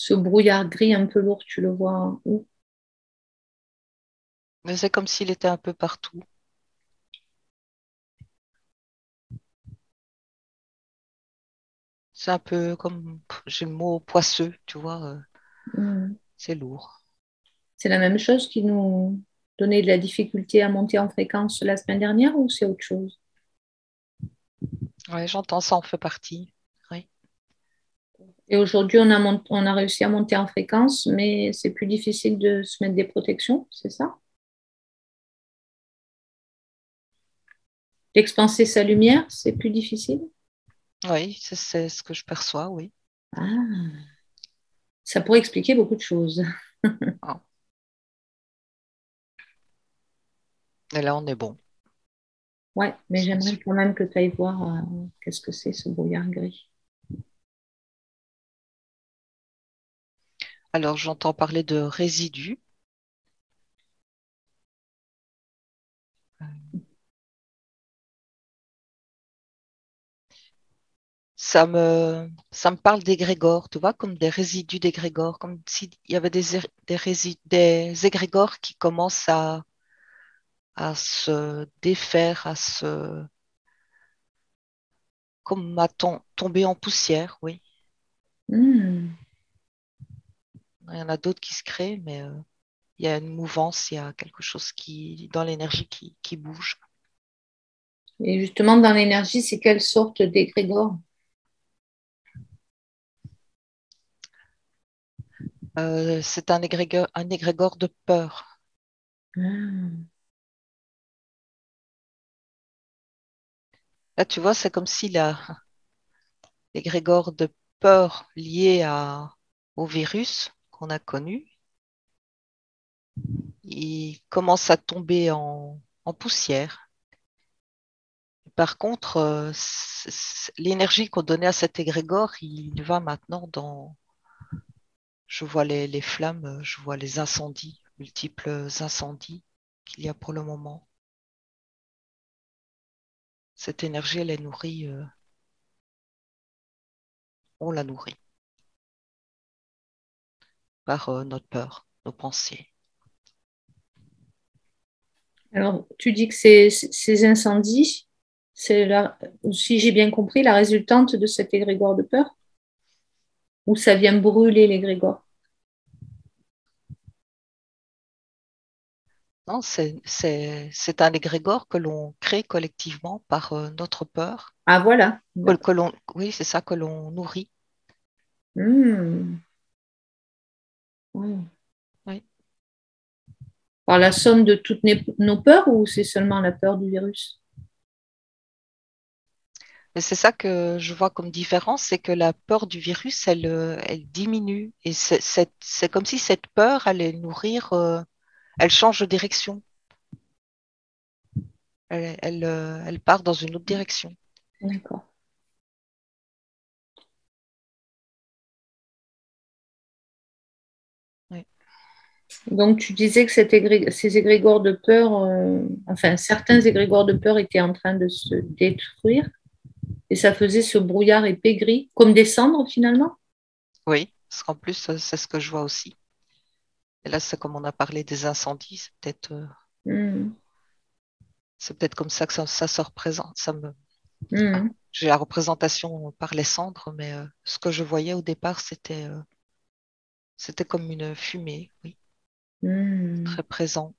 Ce brouillard gris un peu lourd, tu le vois où? Mais c'est comme s'il était un peu partout. C'est un peu comme, j'ai le mot poisseux, tu vois, Hmm. c'est lourd. C'est la même chose qui nous donnait de la difficulté à monter en fréquence la semaine dernière ou c'est autre chose? Ouais, j'entends ça en fait partie. Oui. Et aujourd'hui, on a réussi à monter en fréquence, mais c'est plus difficile de se mettre des protections, c'est ça? D'expanser sa lumière, c'est plus difficile? Oui, c'est ce que je perçois, oui. Ah, ça pourrait expliquer beaucoup de choses. Ah. Et là, on est bon. Ouais, mais Sans j'aimerais dessus. quand même que tu ailles voir qu'est-ce que c'est ce brouillard gris. Alors, j'entends parler de résidus. Ça me parle d'égrégores, tu vois, comme des résidus d'égrégores, comme s'il y avait des égrégores qui commencent à se défaire, comme tomber en poussière, oui. Hmm. Il y en a d'autres qui se créent, mais il y a une mouvance, il y a quelque chose dans l'énergie qui bouge. Et justement, dans l'énergie, c'est quelle sorte d'égrégore? C'est un égrégore de peur. Ah. Là, tu vois, c'est comme si l'égrégore de peur lié au virus qu'on a connu, il commence à tomber en poussière. Par contre, l'énergie qu'on donnait à cet égrégore, il va maintenant dans... Je vois les flammes, je vois les incendies, multiples incendies qu'il y a pour le moment. Cette énergie, elle est nourrie, on la nourrit par notre peur, nos pensées. Alors, tu dis que ces incendies, c'est si j'ai bien compris, la résultante de cet égrégore de peur, ou ça vient brûler l'égrégore? Non, c'est un égrégore que l'on crée collectivement par notre peur, Ah, voilà. D'accord. oui, c'est ça que l'on nourrit. Hmm. Ouais. Oui. Par la somme de toutes nos peurs ou c'est seulement la peur du virus? Et c'est ça que je vois comme différence, c'est que la peur du virus, elle diminue. Et c'est comme si cette peur allait nourrir, elle change de direction. Elle part dans une autre direction. D'accord. Oui. Donc, tu disais que ces égrégores de peur, enfin, certains égrégores de peur étaient en train de se détruire et ça faisait ce brouillard épais gris, comme des cendres finalement? Oui, parce qu'en plus, c'est ce que je vois aussi. Et là, c'est comme on a parlé des incendies, Hmm. c'est peut-être comme ça que ça se représente. Hmm. J'ai la représentation par les cendres, mais ce que je voyais au départ, c'était comme une fumée, oui, Hmm. très présent.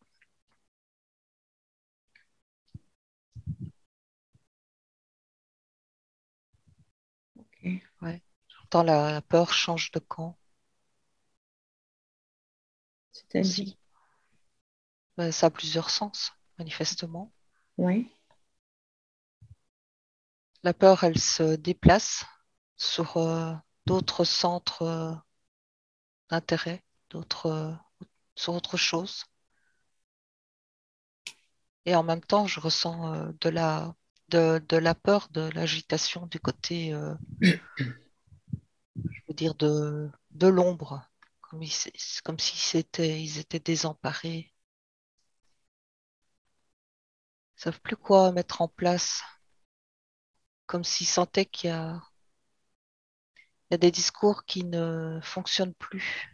Ok. Ouais. Tant la peur change de camp C'est-à-dire, aussi. Ça a plusieurs sens, manifestement. oui. La peur, elle se déplace sur d'autres centres d'intérêt, sur autre chose. Et en même temps, je ressens de la peur, de l'agitation du côté, je veux dire, de l'ombre, comme si ils étaient désemparés. Ils savent plus quoi mettre en place, comme s'ils sentaient qu'il y a Il y a des discours qui ne fonctionnent plus.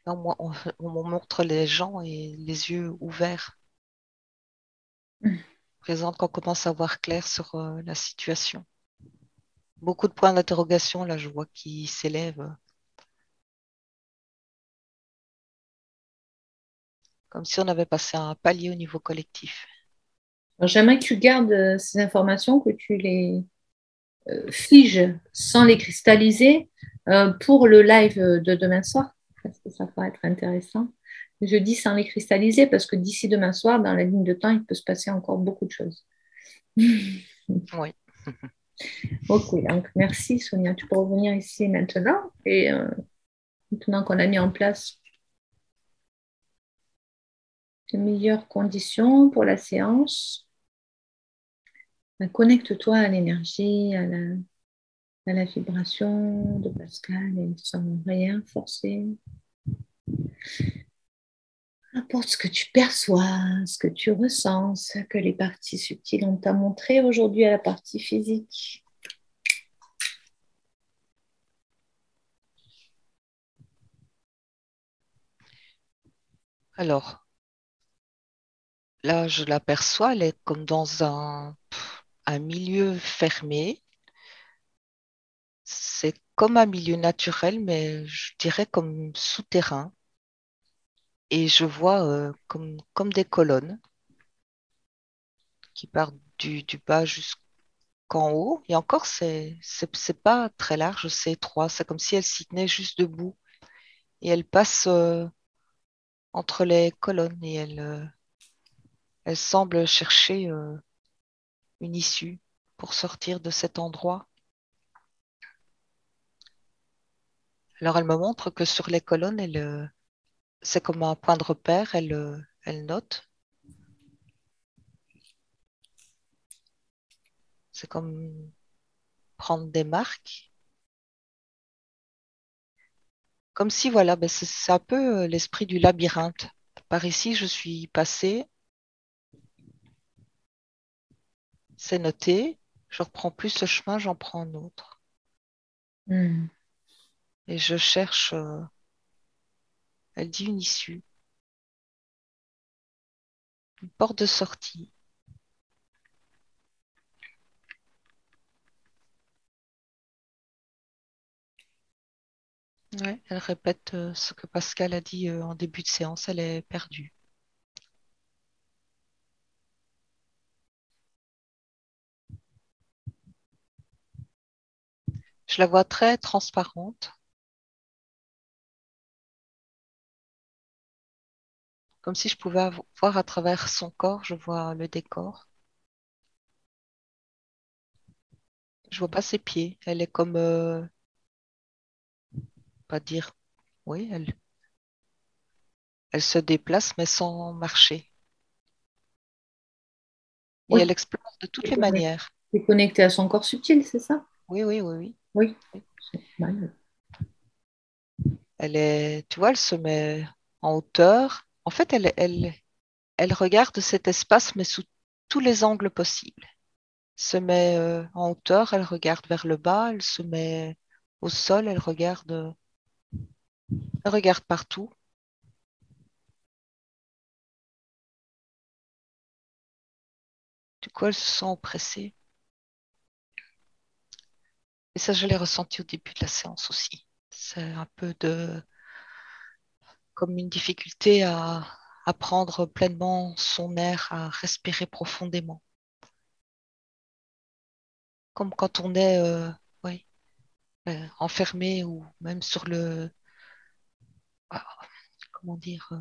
On montre les gens et les yeux ouverts, présente qu'on commence à voir clair sur la situation. Beaucoup de points d'interrogation, là, je vois qui s'élèvent, comme si on avait passé un palier au niveau collectif. Alors, j'aimerais que tu gardes ces informations, que tu les figes sans les cristalliser pour le live de demain soir, parce que ça va être intéressant. Je dis sans les cristalliser parce que d'ici demain soir, dans la ligne de temps, il peut se passer encore beaucoup de choses. Oui. Ok, donc merci Sonia. Tu peux revenir ici maintenant. Et maintenant qu'on a mis en place de meilleures conditions pour la séance, ben, connecte-toi à l'énergie, à la vibration de Pascal et sans rien forcer. Importe ce que tu perçois, ce que tu ressens, ce que les parties subtiles ont à montrer aujourd'hui à la partie physique. Alors, là, je l'aperçois, elle est comme dans un milieu fermé. C'est comme un milieu naturel, mais je dirais comme souterrain. Et je vois comme des colonnes qui partent du bas jusqu'en haut. Et encore, c'est pas très large, c'est étroit. C'est comme si elle s'y tenait juste debout. Et elle passe entre les colonnes et elle semble chercher une issue pour sortir de cet endroit. Alors elle me montre que sur les colonnes, c'est comme un point de repère, elle note. C'est comme prendre des marques. Comme si, voilà, ben c'est un peu l'esprit du labyrinthe. Par ici, je suis passée, c'est noté. Je reprends plus ce chemin, j'en prends un autre. Hmm. Et je cherche, elle dit une issue, une porte de sortie. Ouais, elle répète ce que Pascal a dit en début de séance, elle est perdue. Je la vois très transparente, comme si je pouvais voir à travers son corps, je vois le décor. Je vois pas ses pieds. Elle est comme, pas dire, oui, elle se déplace mais sans marcher. Et Oui, elle explore de toutes les manières. tu es connecté à son corps subtil, c'est ça? Oui, oui, oui, oui. Oui. Oui. C'est mal. Elle est, tu vois, elle se met en hauteur. En fait, elle regarde cet espace mais sous tous les angles possibles. Se met en hauteur, elle regarde vers le bas, elle se met au sol, elle regarde partout. Du coup, elle se sent oppressée. Et ça, je l'ai ressenti au début de la séance aussi. C'est un peu comme une difficulté à prendre pleinement son air, à respirer profondément. Comme quand on est ouais, enfermé ou même sur ah, comment dire,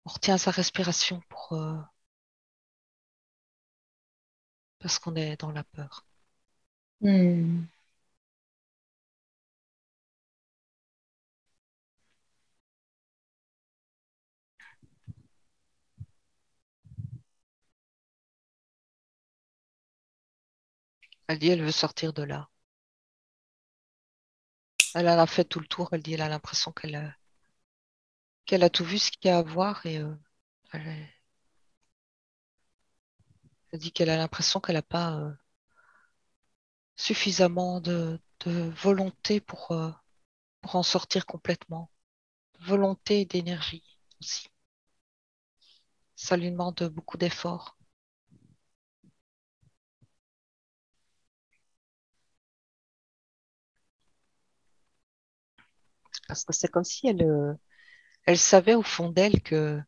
on retient sa respiration parce qu'on est dans la peur. Hmm. Elle dit elle veut sortir de là. Elle en a fait tout le tour. Elle dit elle a l'impression qu'elle a tout vu ce qu'il y a à voir et elle, elle dit qu'elle a l'impression qu'elle n'a pas suffisamment de volonté pour en sortir complètement. Volonté et d'énergie aussi. Ça lui demande beaucoup d'efforts. Parce que c'est comme si elle savait au fond d'elle que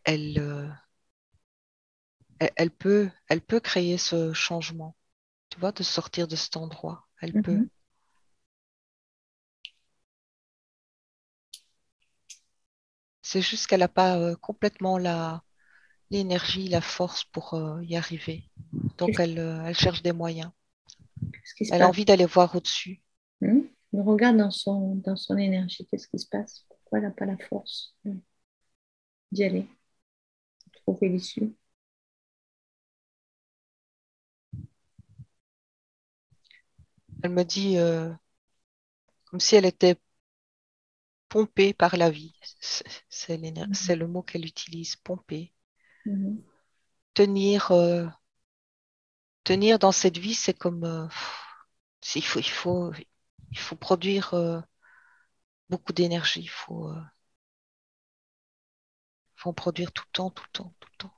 elle, euh, elle peut créer ce changement, tu vois, de sortir de cet endroit. Elle peut. Mhm. C'est juste qu'elle n'a pas complètement l'énergie, la force pour y arriver. Donc Qu'est-ce elle cherche des moyens. qu'est-ce qui se Elle a passe? envie d'aller voir au-dessus. On regarde dans son énergie, qu'est-ce qui se passe? Pourquoi elle n'a pas la force d'y aller, de trouver l'issue? Elle me dit comme si elle était pompée par la vie. C'est le mot qu'elle utilise, pompée. Mhm. Tenir, tenir dans cette vie, c'est comme il faut produire beaucoup d'énergie. Faut en produire tout le temps, tout le temps, tout le temps.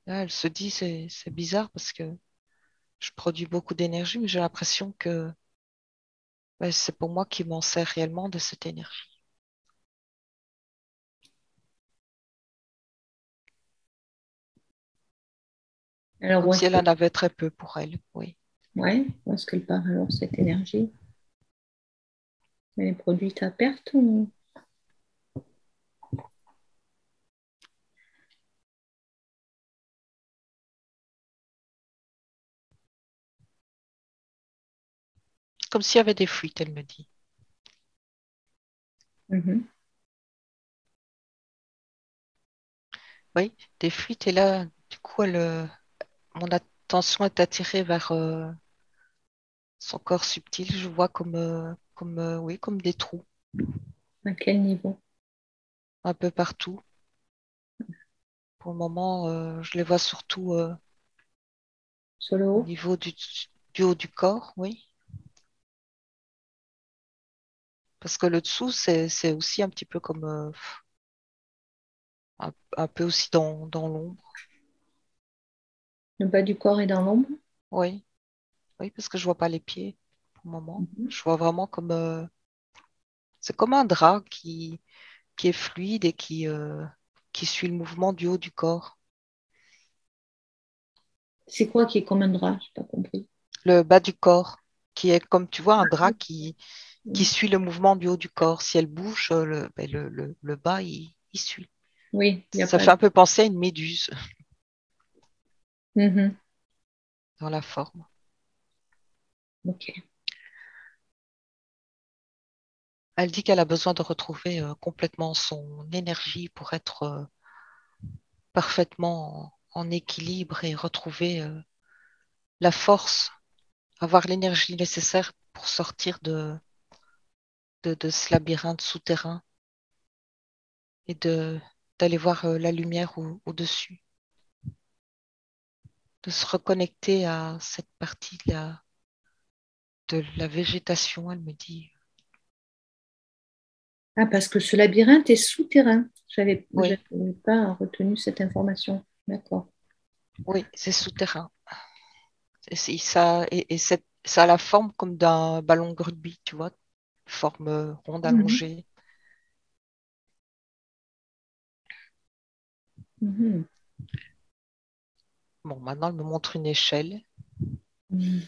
Là, elle se dit, c'est bizarre parce que je produis beaucoup d'énergie, mais j'ai l'impression que ouais, c'est pour moi qui m'en sers réellement de cette énergie. Alors, Comme si elle en avait très peu pour elle, oui. où est-ce qu'elle part alors, cette énergie? Elle est produite à perte ou... Comme s'il y avait des fuites, elle me dit. Mhm. Oui, des fuites. Et là, du coup, mon attention est attirée vers son corps subtil. Je vois oui, comme des trous À quel niveau? un peu partout. Pour le moment, je les vois surtout Sur le au haut? niveau du haut du corps, oui. Parce que le dessous, c'est aussi un petit peu comme un peu aussi dans l'ombre. Le bas du corps est dans l'ombre? Oui, oui, parce que je vois pas les pieds pour le moment. Mhm. Je vois vraiment comme c'est comme un drap qui est fluide et qui suit le mouvement du haut du corps. C'est quoi qui est comme un drap? Je n'ai pas compris. Le bas du corps, qui est comme tu vois un drap qui Oui, suit le mouvement du haut du corps. Si elle bouge, le bas, il suit. oui, il n'y a Ça pas. fait un peu penser à une méduse Mhm. dans la forme. Ok. Elle dit qu'elle a besoin de retrouver complètement son énergie pour être parfaitement en équilibre et retrouver la force, avoir l'énergie nécessaire pour sortir de ce labyrinthe souterrain et d'aller voir la lumière au-dessus, de se reconnecter à cette partie de la végétation, elle me dit. Ah, parce que ce labyrinthe est souterrain. Oui, J'avais pas retenu cette information. D'accord. oui, c'est souterrain. Ça a la forme comme d'un ballon de rugby, tu vois, forme ronde Mhm. allongée. Mhm. Bon, maintenant, elle me montre Mhm.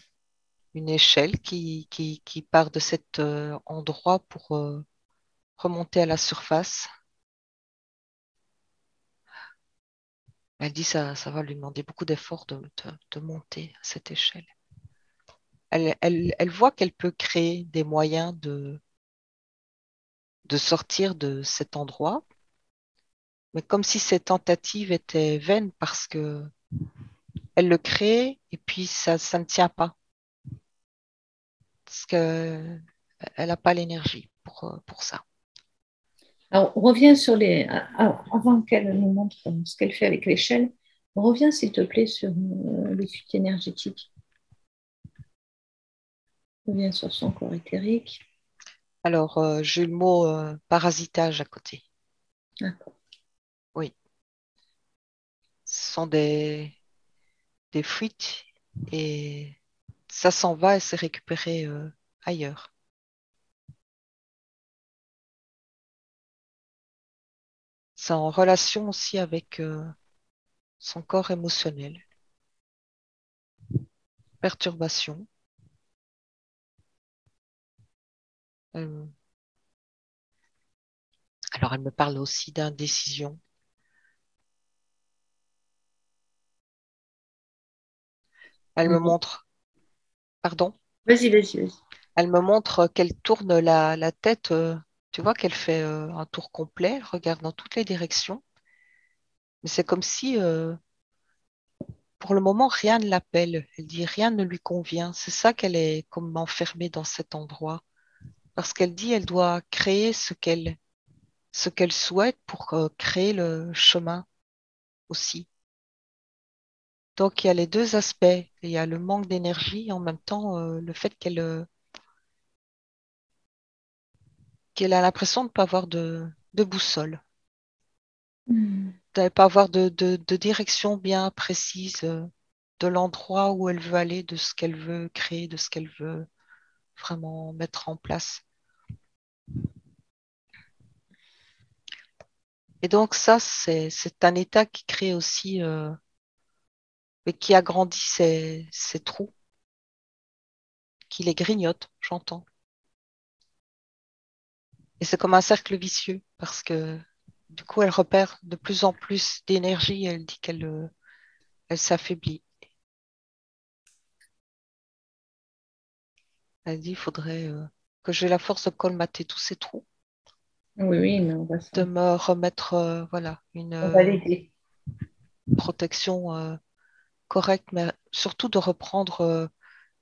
une échelle qui part de cet endroit pour remonter à la surface. Elle dit ça va lui demander beaucoup d'efforts de monter à cette échelle. Elle voit qu'elle peut créer des moyens de sortir de cet endroit, mais comme si ces tentatives étaient vaines parce que elle le crée et puis ça ne tient pas, parce qu'elle n'a pas l'énergie pour ça. Alors, on revient sur les. Alors, avant qu'elle nous montre ce qu'elle fait avec l'échelle, Reviens, s'il te plaît, sur les fuites énergétiques. Reviens sur son corps éthérique. Alors, j'ai le mot parasitage à côté. D'accord. Oui, ce sont des fuites et ça s'en va et c'est récupéré ailleurs. C'est en relation aussi avec son corps émotionnel. Perturbation. Euh, alors, elle me parle aussi d'indécision. Elle me Oui. montre, pardon, Vas-y, vas-y, vas-y. elle me montre qu'elle tourne la tête, tu vois qu'elle fait un tour complet, elle regarde dans toutes les directions, mais c'est comme si, pour le moment, rien ne l'appelle. Elle dit rien ne lui convient. C'est ça qu'elle est comme enfermée dans cet endroit. Parce qu'elle dit elle doit créer ce qu'elle souhaite pour créer le chemin aussi. Donc il y a les deux aspects. Il y a le manque d'énergie et en même temps le fait qu'elle a l'impression de ne pas avoir de boussole, Hmm. de ne pas avoir de direction bien précise de l'endroit où elle veut aller, de ce qu'elle veut créer, de ce qu'elle veut vraiment mettre en place. Et donc ça, c'est un état qui crée aussi, et qui agrandit ces trous, qui les grignote, j'entends. Et c'est comme un cercle vicieux, parce que du coup, elle repère de plus en plus d'énergie et elle dit elle s'affaiblit. Elle dit, il faudrait que j'ai la force de colmater tous ces trous, Oui, oui, mais de me remettre, voilà, une on va l'aider. protection correcte, mais surtout de reprendre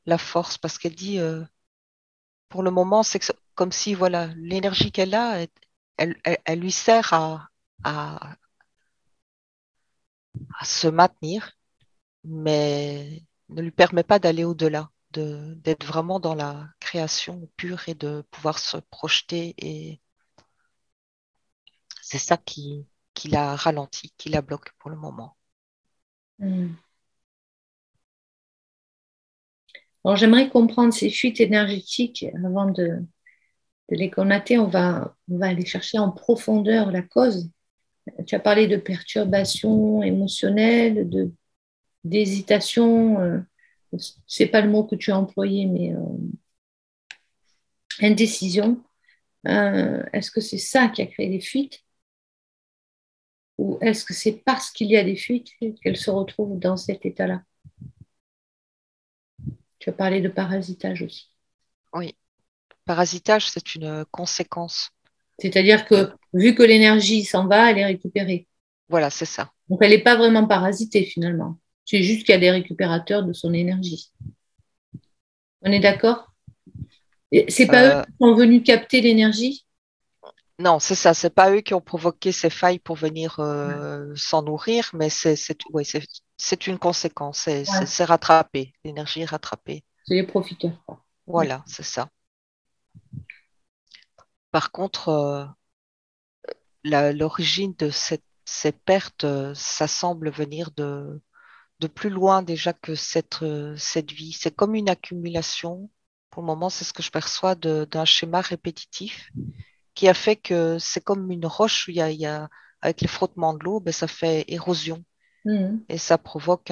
la force, parce qu'elle dit, pour le moment, comme si, voilà, l'énergie qu'elle a, elle lui sert à, à se maintenir, mais ne lui permet pas d'aller au-delà, d'être vraiment dans la création pure et de pouvoir se projeter. Et c'est ça qui la ralentit, qui la bloque pour le moment. Hmm. Alors, j'aimerais comprendre ces fuites énergétiques avant de les connaître. On va aller chercher en profondeur la cause. Tu as parlé de perturbation émotionnelle, d'hésitation. C'est pas le mot que tu as employé, mais indécision. Est-ce que c'est ça qui a créé les fuites ou est-ce que c'est parce qu'il y a des fuites qu'elle se retrouve dans cet état-là? Tu as parlé de parasitage aussi. Oui, parasitage, c'est une conséquence C'est-à-dire de... que vu que l'énergie s'en va, elle est récupérée. Voilà, c'est ça. Donc elle n'est pas vraiment parasitée finalement. C'est juste qu'il y a des récupérateurs de son énergie. On est d'accord? Et c'est pas eux Euh, qui sont venus capter l'énergie? non, c'est ça. C'est pas eux qui ont provoqué ces failles pour venir s'en nourrir, mais ouais, c'est une conséquence. Ouais. C'est rattrapé. L'énergie est rattrapée. C'est les profiteurs, quoi. Voilà, c'est ça. Par contre, l'origine de ces pertes, ça semble venir de plus loin déjà que cette vie. C'est comme une accumulation. Pour le moment, c'est ce que je perçois d'un schéma répétitif qui a fait que c'est comme une roche où avec les frottements de l'eau, ben, ça fait érosion Mhm. et ça provoque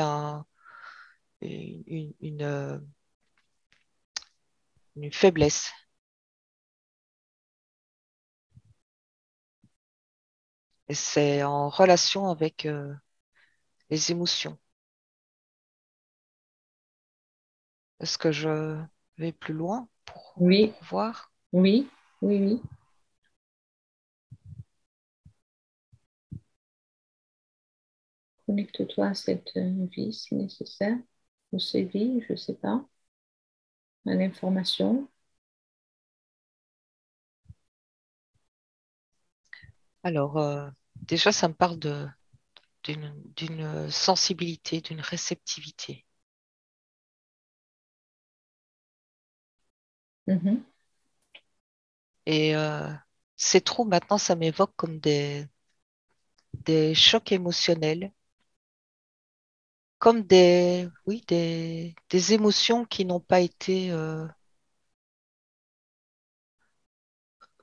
une une faiblesse. Et c'est en relation avec les émotions. Est-ce que je vais plus loin Oui, pour voir? oui, oui, oui. Connecte-toi à cette vie si nécessaire, ou ces vies, je ne sais pas, à l'information. Alors, déjà, ça me parle d'une sensibilité, d'une réceptivité. Mhm. Et ces trous, maintenant, ça m'évoque comme des chocs émotionnels, comme oui, des émotions qui n'ont pas été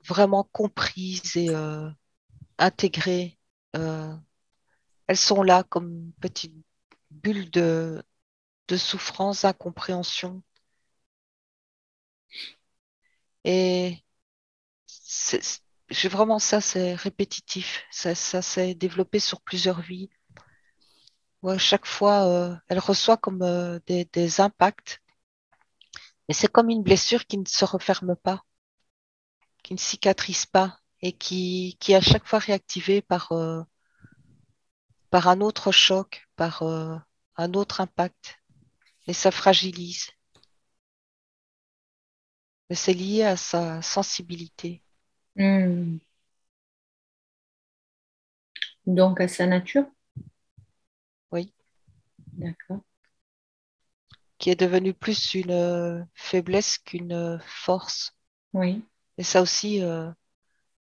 vraiment comprises et intégrées. Euh, Elles sont là comme petites bulles de souffrance, d'incompréhension. Et j'ai vraiment ça, c'est répétitif. Ça s'est développé sur plusieurs vies. Où à chaque fois, elle reçoit comme des impacts. Mais c'est comme une blessure qui ne se referme pas, qui ne cicatrise pas et qui est à chaque fois réactivée par un autre choc, par un autre impact. Et ça fragilise. Mais c'est lié à sa sensibilité. Hmm. Donc, à sa nature. Oui. D'accord. Qui est devenue plus une faiblesse qu'une force. Oui. Et ça aussi,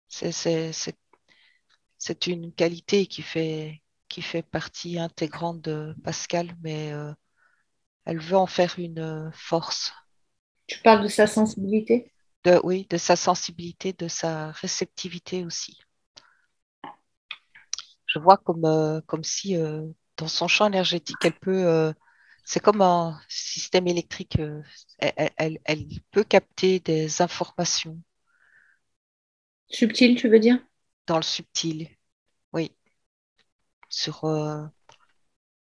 c'est c'est une qualité qui fait partie intégrante de Pascal, mais elle veut en faire une force. Tu parles de sa sensibilité? Oui, de sa sensibilité, de sa réceptivité aussi. Je vois comme si dans son champ énergétique, c'est comme un système électrique, elle peut capter des informations Subtil, tu veux dire? dans le subtil, oui, sur,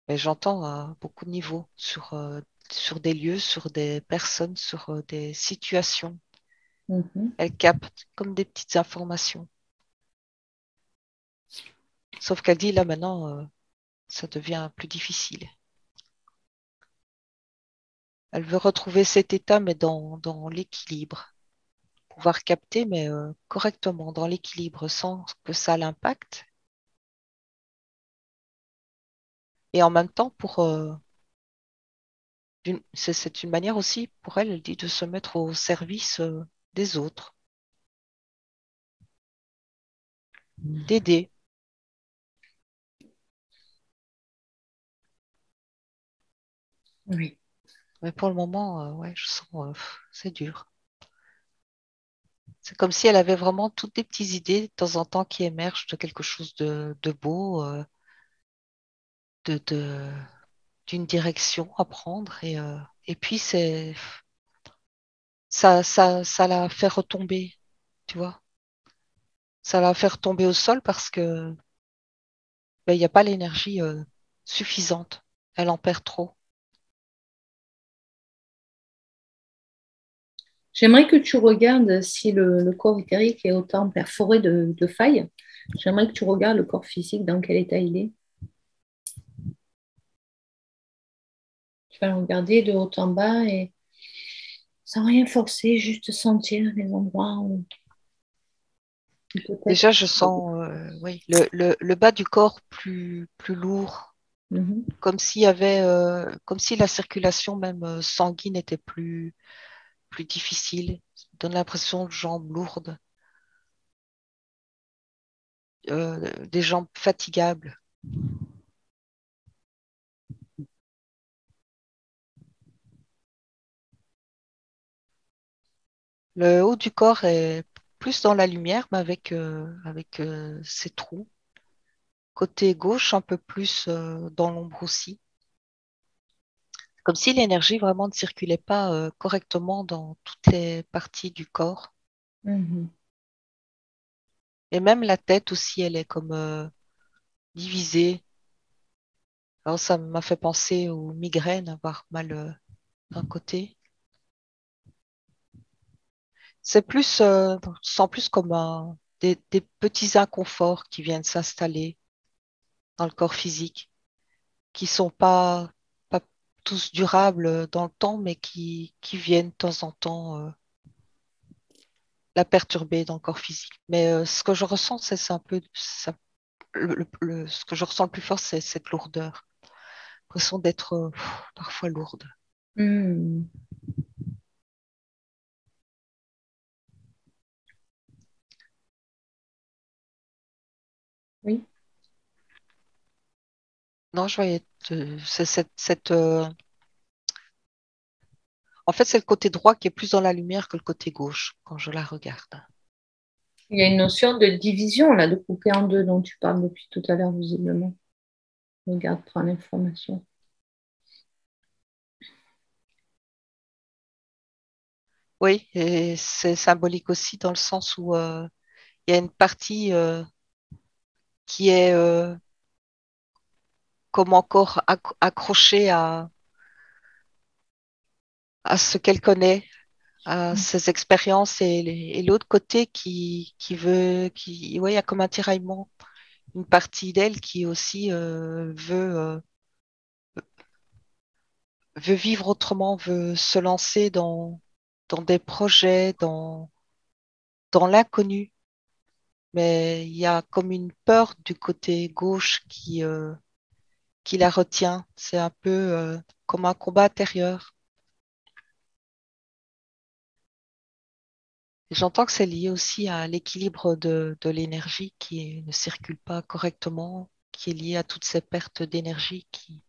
mais j'entends à beaucoup de niveaux, sur des lieux, sur des personnes, sur des situations. Mhm. Elle capte comme des petites informations. Sauf qu'elle dit là maintenant, ça devient plus difficile. Elle veut retrouver cet état, mais dans l'équilibre. Pouvoir capter, mais correctement, dans l'équilibre, sans que ça l'impacte. Et en même temps, c'est une manière aussi pour elle, elle dit, de se mettre au service des autres, d'aider. Oui. Mais pour le moment, ouais, je sens, c'est dur. C'est comme si elle avait vraiment toutes des petites idées de temps en temps qui émergent de quelque chose de beau, de, de- d'une direction à prendre. Et puis, ça la fait retomber, tu vois. Ça la fait retomber au sol parce que ben, il n'y a pas l'énergie suffisante. Elle en perd trop. J'aimerais que tu regardes si le corps éthérique est autant perforé de failles. J'aimerais que tu regardes le corps physique, dans quel état il est. Tu vas le regarder de haut en bas et sans rien forcer, juste sentir les endroits où peut-être. Déjà, je sens oui, le bas du corps plus lourd, Mhm, comme s'il y avait, comme si la circulation même sanguine était plus difficile. Ça donne l'impression de jambes lourdes, des jambes fatigables. Le haut du corps est plus dans la lumière, mais avec ses trous. Côté gauche, un peu plus dans l'ombre aussi. Comme si l'énergie vraiment ne circulait pas correctement dans toutes les parties du corps. mhm. Et même la tête aussi, elle est comme divisée. Alors ça m'a fait penser aux migraines, avoir mal d'un côté. C'est plus, je sens plus comme des petits inconforts qui viennent s'installer dans le corps physique, qui sont pas tous durables dans le temps, mais qui viennent de temps en temps la perturber dans le corps physique. Mais ce que je ressens, c'est un peu ça, ce que je ressens le plus fort, c'est cette lourdeur. L'impression d'être parfois lourde. Hmm. Oui, Non, je voyais c'est en fait, c'est le côté droit qui est plus dans la lumière que le côté gauche quand je la regarde. il y a une notion de division, là, de couper en deux dont tu parles depuis tout à l'heure, visiblement. Regarde, prends l'information. Oui, et c'est symbolique aussi dans le sens où il y a une partie qui est comme encore accrochée à ce qu'elle connaît, à ses expériences, et l'autre côté qui veut, ouais, il y a comme un tiraillement, une partie d'elle qui aussi veut vivre autrement, veut se lancer dans des projets, dans l'inconnu. Mais il y a comme une peur du côté gauche qui la retient. C'est un peu comme un combat intérieur. Et j'entends que c'est lié aussi à l'équilibre de l'énergie qui ne circule pas correctement, qui est lié à toutes ces pertes d'énergie qui.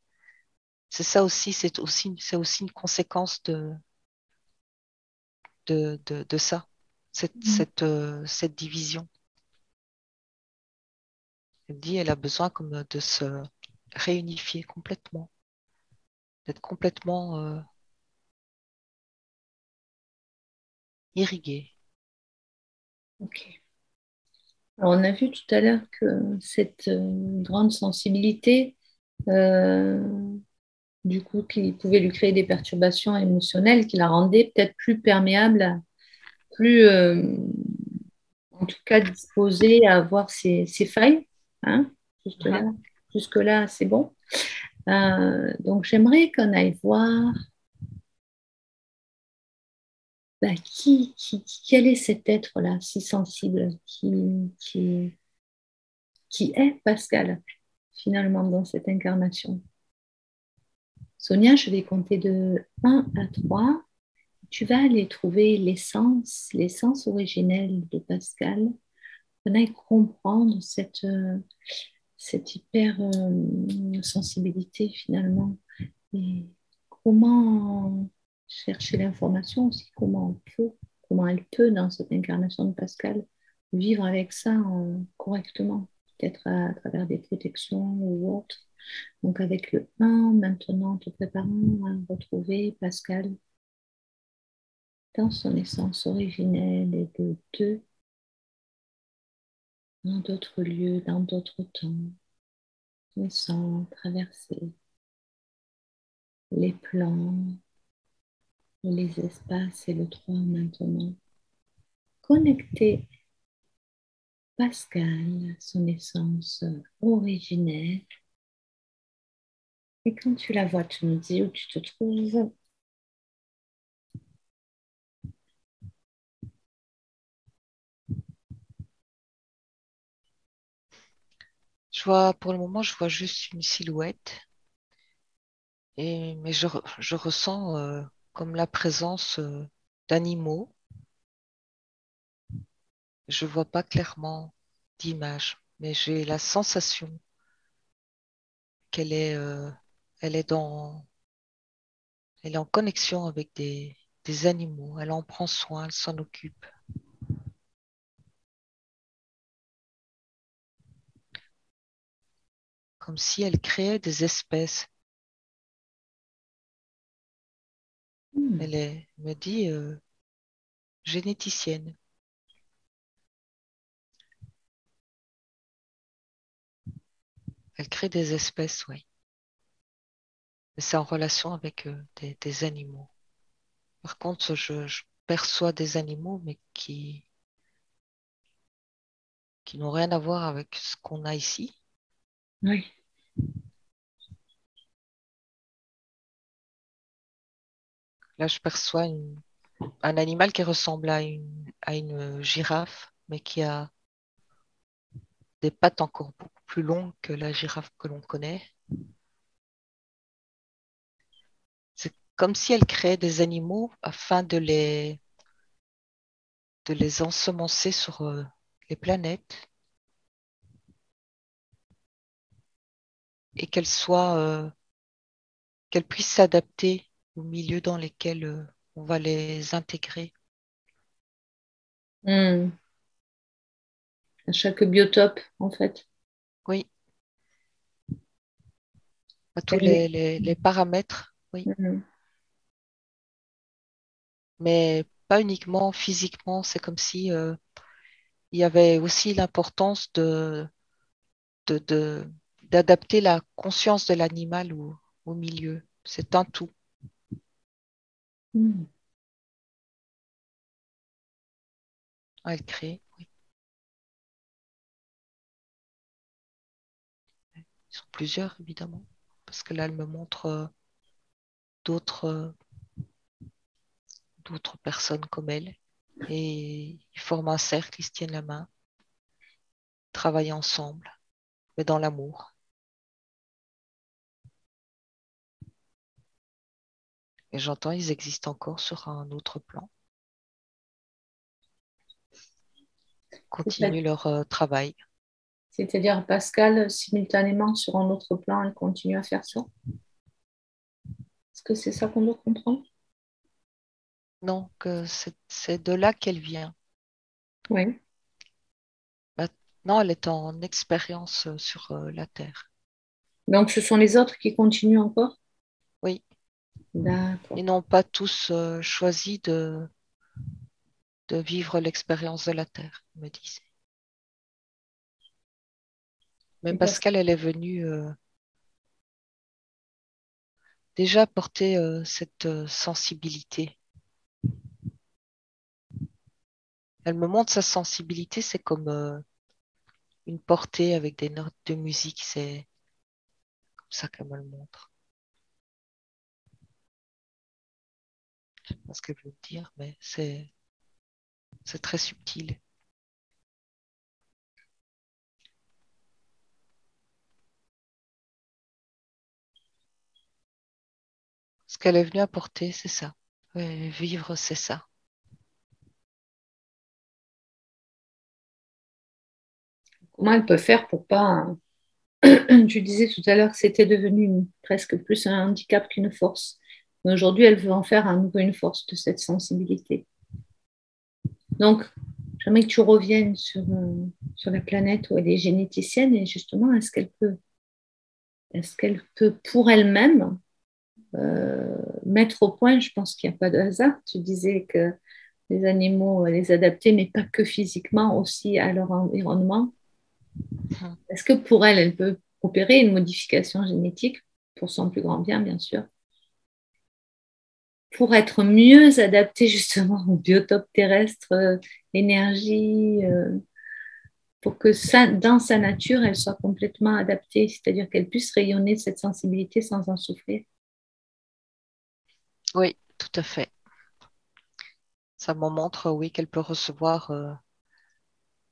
C'est ça aussi, c'est aussi une conséquence de ça, cette division. Elle dit, elle a besoin comme de se réunifier complètement, d'être complètement irriguée. Ok. Alors, on a vu tout à l'heure que cette grande sensibilité, euh, du coup, qui pouvait lui créer des perturbations émotionnelles, qui la rendait peut-être plus perméable, plus, en tout cas, disposée à avoir ses failles. Hein, juste là, Mhm. jusque-là, c'est bon. Donc, j'aimerais qu'on aille voir bah, quel est cet être-là, si sensible, qui est Pascal, finalement, dans cette incarnation. Sonia, je vais compter de 1 à 3. Tu vas aller trouver l'essence originelle de Pascal. On aille comprendre cette hyper sensibilité finalement. Et comment chercher l'information aussi, comment elle peut, dans cette incarnation de Pascal, vivre avec ça correctement, peut-être à travers des protections ou autres. Donc avec le 1, maintenant, te préparant à retrouver Pascal dans son essence originelle, et de 2 dans d'autres lieux, dans d'autres temps, sans traverser les plans, les espaces, et le 3 maintenant. Connecter Pascal à son essence originelle. Et quand tu la vois, tu me dis où tu te trouves. Pour le moment, je vois juste une silhouette, mais je ressens comme la présence d'animaux. Je vois pas clairement d'image, mais j'ai la sensation qu'elle est, elle est elle est en connexion avec des animaux. Elle en prend soin, elle s'en occupe, comme si elle créait des espèces. Hmm, Elle me dit généticienne. Elle crée des espèces, oui. C'est en relation avec des animaux. Par contre, je perçois des animaux, mais qui n'ont rien à voir avec ce qu'on a ici. oui. Là, je perçois un animal qui ressemble à une girafe, mais qui a des pattes encore beaucoup plus longues que la girafe que l'on connaît. C'est comme si elle créait des animaux afin de les ensemencer sur les planètes et qu'elles puissent s'adapter au milieu dans lesquels on va les intégrer. Hmm. À chaque biotope, en fait. Oui, à tous Elle- les paramètres, oui, Hmm. mais pas uniquement physiquement. C'est comme si il y avait aussi l'importance de- d'adapter la conscience de l'animal au milieu. C'est un tout Hmm. à le créer. Oui. Ils sont plusieurs, évidemment, parce que là, elle me montre d'autres d'autres personnes comme elle. Et ils forment un cercle, ils se tiennent la main, travaillent ensemble, mais dans l'amour. Et j'entends, ils existent encore sur un autre plan, continuent leur travail. C'est-à-dire, Pascal, simultanément, sur un autre plan, elle continue à faire ça. Est-ce que c'est ça qu'on doit comprendre? Donc, c'est de là qu'elle vient. Oui. Maintenant, elle est en expérience sur la Terre. Donc, ce sont les autres qui continuent encore? Oui, D'accord. ils n'ont pas tous choisi de vivre l'expérience de la Terre, me disent. Mais Et parce- Pascal, elle est venue déjà porter cette sensibilité. Elle me montre sa sensibilité, c'est comme une portée avec des notes de musique, c'est comme ça qu'elle me le montre. Je sais pas ce qu'elle veut dire, mais c'est très subtil. Ce qu'elle est venue apporter, c'est ça. Ouais, vivre, c'est ça. Comment elle peut faire pour pas... Tu disais tout à l'heure que c'était devenu presque plus un handicap qu'une force. Mais aujourd'hui, elle veut en faire à nouveau une force de cette sensibilité. Donc, j'aimerais que tu reviennes sur la planète où elle est généticienne et justement, est-ce qu'elle peut pour elle-même mettre au point, je pense qu'il n'y a pas de hasard. Tu disais que les animaux, les adapter, mais pas que physiquement, aussi à leur environnement. Mhm. Est-ce que pour elle, elle peut opérer une modification génétique pour son plus grand bien, bien sûr, pour être mieux adaptée justement au biotope terrestre, l'énergie, pour que ça, dans sa nature, elle soit complètement adaptée, c'est-à-dire qu'elle puisse rayonner cette sensibilité sans en souffrir. Oui, tout à fait. Ça me montre, oui, qu'elle peut recevoir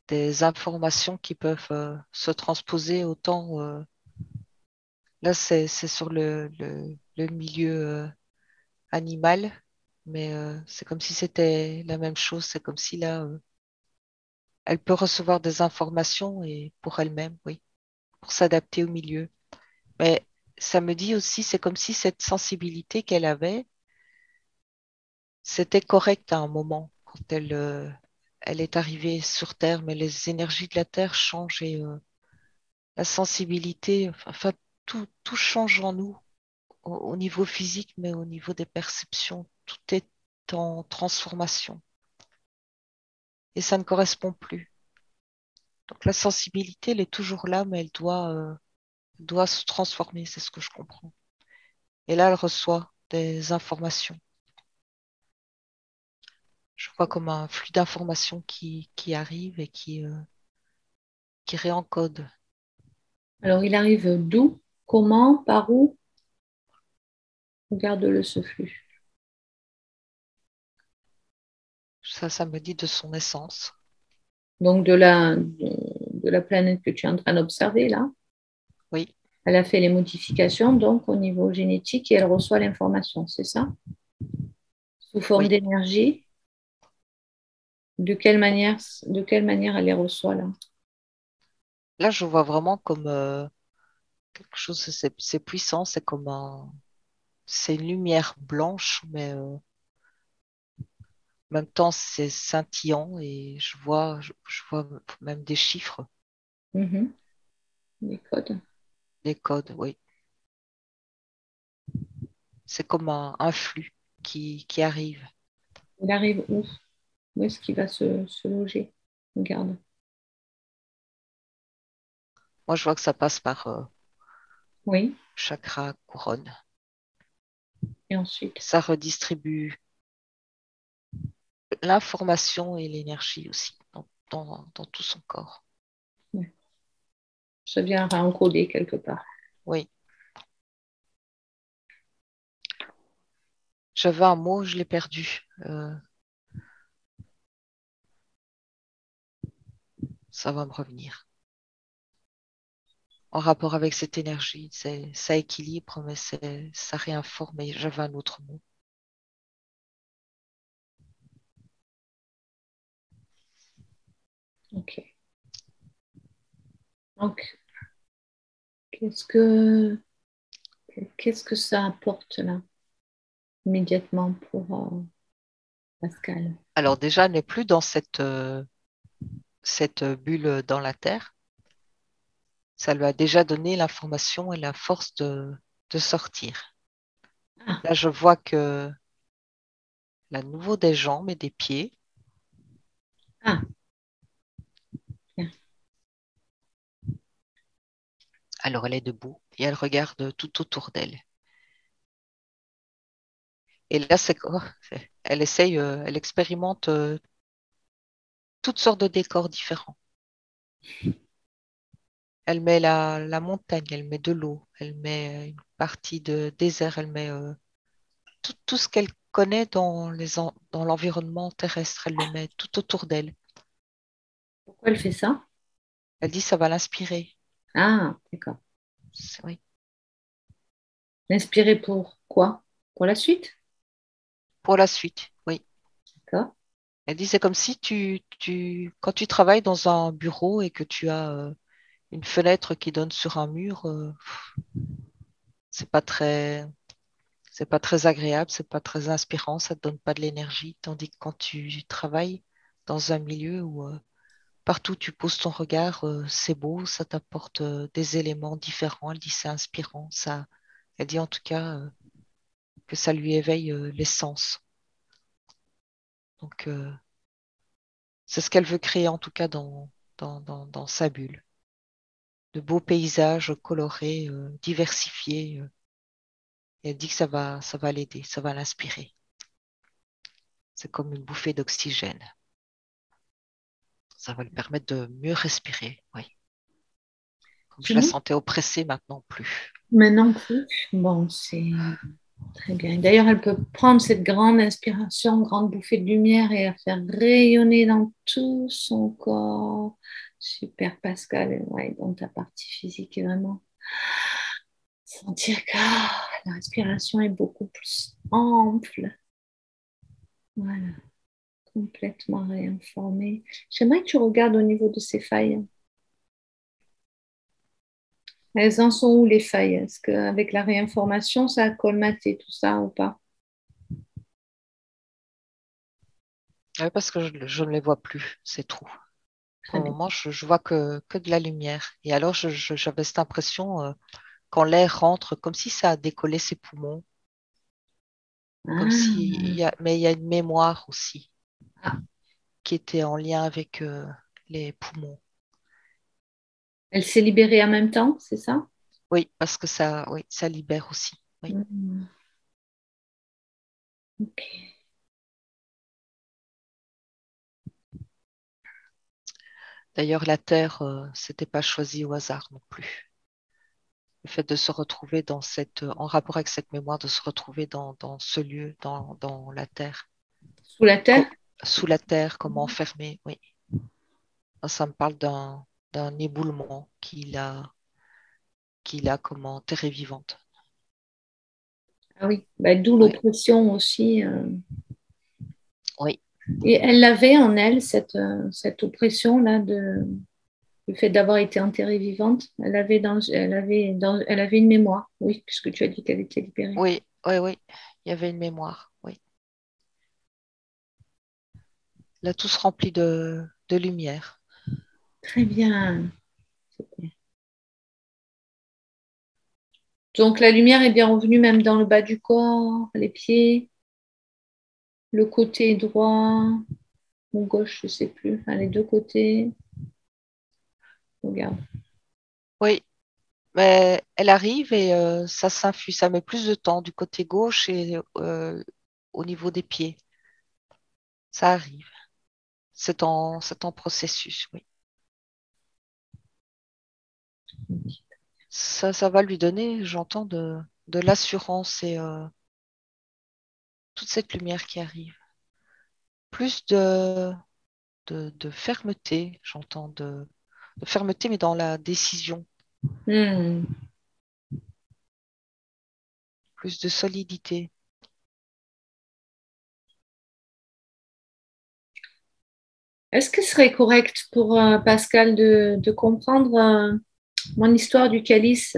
des informations qui peuvent se transposer autant. Là, c'est sur le milieu animal, mais c'est comme si c'était la même chose. C'est comme si là, elle peut recevoir des informations et pour elle-même, oui, pour s'adapter au milieu. Mais ça me dit aussi, c'est comme si cette sensibilité qu'elle avait, c'était correct à un moment quand elle est arrivée sur Terre, mais les énergies de la Terre changent et la sensibilité, enfin, tout change en nous au niveau physique, mais au niveau des perceptions, tout est en transformation et ça ne correspond plus. Donc la sensibilité, elle est toujours là, mais doit se transformer, c'est ce que je comprends. Et là, elle reçoit des informations. Je vois comme un flux d'informations qui arrive et qui réencode. Alors, il arrive d'où, comment, par où? Regarde-le ce flux. Ça me dit de son essence. Donc, de la planète que tu es en train d'observer là. Oui, Elle a fait les modifications donc au niveau génétique et elle reçoit l'information, c'est ça? Sous forme oui. d'énergie. De quelle manière elle les reçoit là? Là, je vois vraiment comme quelque chose, c'est puissant, c'est une lumière blanche, mais en même temps, c'est scintillant et je vois même des chiffres, Mhm. Les codes. des codes, oui. C'est comme un flux qui arrive. Il arrive où? Où est-ce qu'il va se loger? Regarde. Moi, je vois que ça passe par Oui. chakra couronne. Et ensuite? Ça redistribue l'information et l'énergie aussi dans tout son corps. Ouais. Ça vient encoder quelque part. Oui. J'avais un mot, je l'ai perdu. Ça va me revenir. En rapport avec cette énergie, ça équilibre, mais ça réinforme. Et j'avais un autre mot. Ok. Donc, qu'est-ce que qu'est-ce que ça apporte là, immédiatement pour Pascal? Alors déjà, elle n'est plus dans cette bulle dans la Terre. Ça lui a déjà donné l'information et la force de sortir. Ah, Là, je vois que la nouveau des jambes et des pieds. ah, bien. Alors, elle est debout et elle regarde tout autour d'elle. Et là, elle essaye, elle expérimente toutes sortes de décors différents. Elle met la montagne, elle met de l'eau, elle met une partie de désert, elle met tout ce qu'elle connaît dans l'environnement terrestre, elle le met tout autour d'elle. Pourquoi elle fait ça? Elle dit ça va l'inspirer. Ah, d'accord. Oui. L'inspirer pour quoi? Pour la suite? Pour la suite, oui. D'accord. Elle dit c'est comme si quand tu travailles dans un bureau et que tu as une fenêtre qui donne sur un mur, c'est pas très, c'est pas très agréable, c'est pas très inspirant, ça te donne pas de l'énergie. Tandis que quand tu travailles dans un milieu où partout où tu poses ton regard, c'est beau, ça t'apporte des éléments différents. Elle dit c'est inspirant, ça. Elle dit en tout cas que ça lui éveille les sens. Donc c'est ce qu'elle veut créer en tout cas dans sa bulle. De beaux paysages colorés, diversifiés. Et elle dit que ça va l'aider, ça va l'inspirer. C'est comme une bouffée d'oxygène. Ça va lui permettre de mieux respirer. Oui. Comme je C'est la bon? sentais oppressée, maintenant plus. Maintenant plus. Bon, c'est très bien. D'ailleurs, elle peut prendre cette grande inspiration, grande bouffée de lumière et la faire rayonner dans tout son corps. Super, Pascal. Ouais, dans ta partie physique, et vraiment sentir que la respiration est beaucoup plus ample. Voilà, complètement réinformée. J'aimerais que tu regardes au niveau de ces failles. Elles en sont où les failles? Est-ce qu'avec la réinformation, ça a colmaté tout ça ou pas? Oui, parce que je ne les vois plus, ces trous. Pour Très le bien. moment, je vois que de la lumière. Et alors, j'avais cette impression, quand l'air rentre, comme si ça a décollé ses poumons, comme si, Ah, mais il y a une mémoire aussi ah. qui était en lien avec les poumons. Elle s'est libérée en même temps, c'est ça? Oui, parce que ça, oui, ça libère aussi. Oui. Hmm, ok. D'ailleurs, la Terre, c'était pas choisi au hasard non plus. Le fait de se retrouver en rapport avec cette mémoire, de se retrouver dans ce lieu, dans la Terre, Sous la terre? sous la Terre, comme enfermé, oui. Ça me parle d'un d'un éboulement qu'il a comme en terre vivante. Ah oui, bah, d'où Ouais. l'oppression aussi. Oui, Et elle avait en elle, cette oppression-là, le fait d'avoir été enterrée vivante. Elle avait une mémoire, oui, puisque tu as dit qu'elle était libérée. oui, oui, oui. Il y avait une mémoire. Oui. Là, tout se remplit de lumière. Très bien. Donc la lumière est bien revenue même dans le bas du corps, les pieds, le côté droit ou gauche, je ne sais plus. Enfin, les deux côtés. Regarde. Oui, mais elle arrive et ça s'infuse. Ça met plus de temps du côté gauche et au niveau des pieds. Ça arrive. C'est en processus, oui. Ça va lui donner, j'entends, de l'assurance et toute cette lumière qui arrive. Plus de fermeté, j'entends, de fermeté, mais dans la décision. Hmm. Plus de solidité. Est-ce que ce serait correct pour Pascal de comprendre mon histoire du calice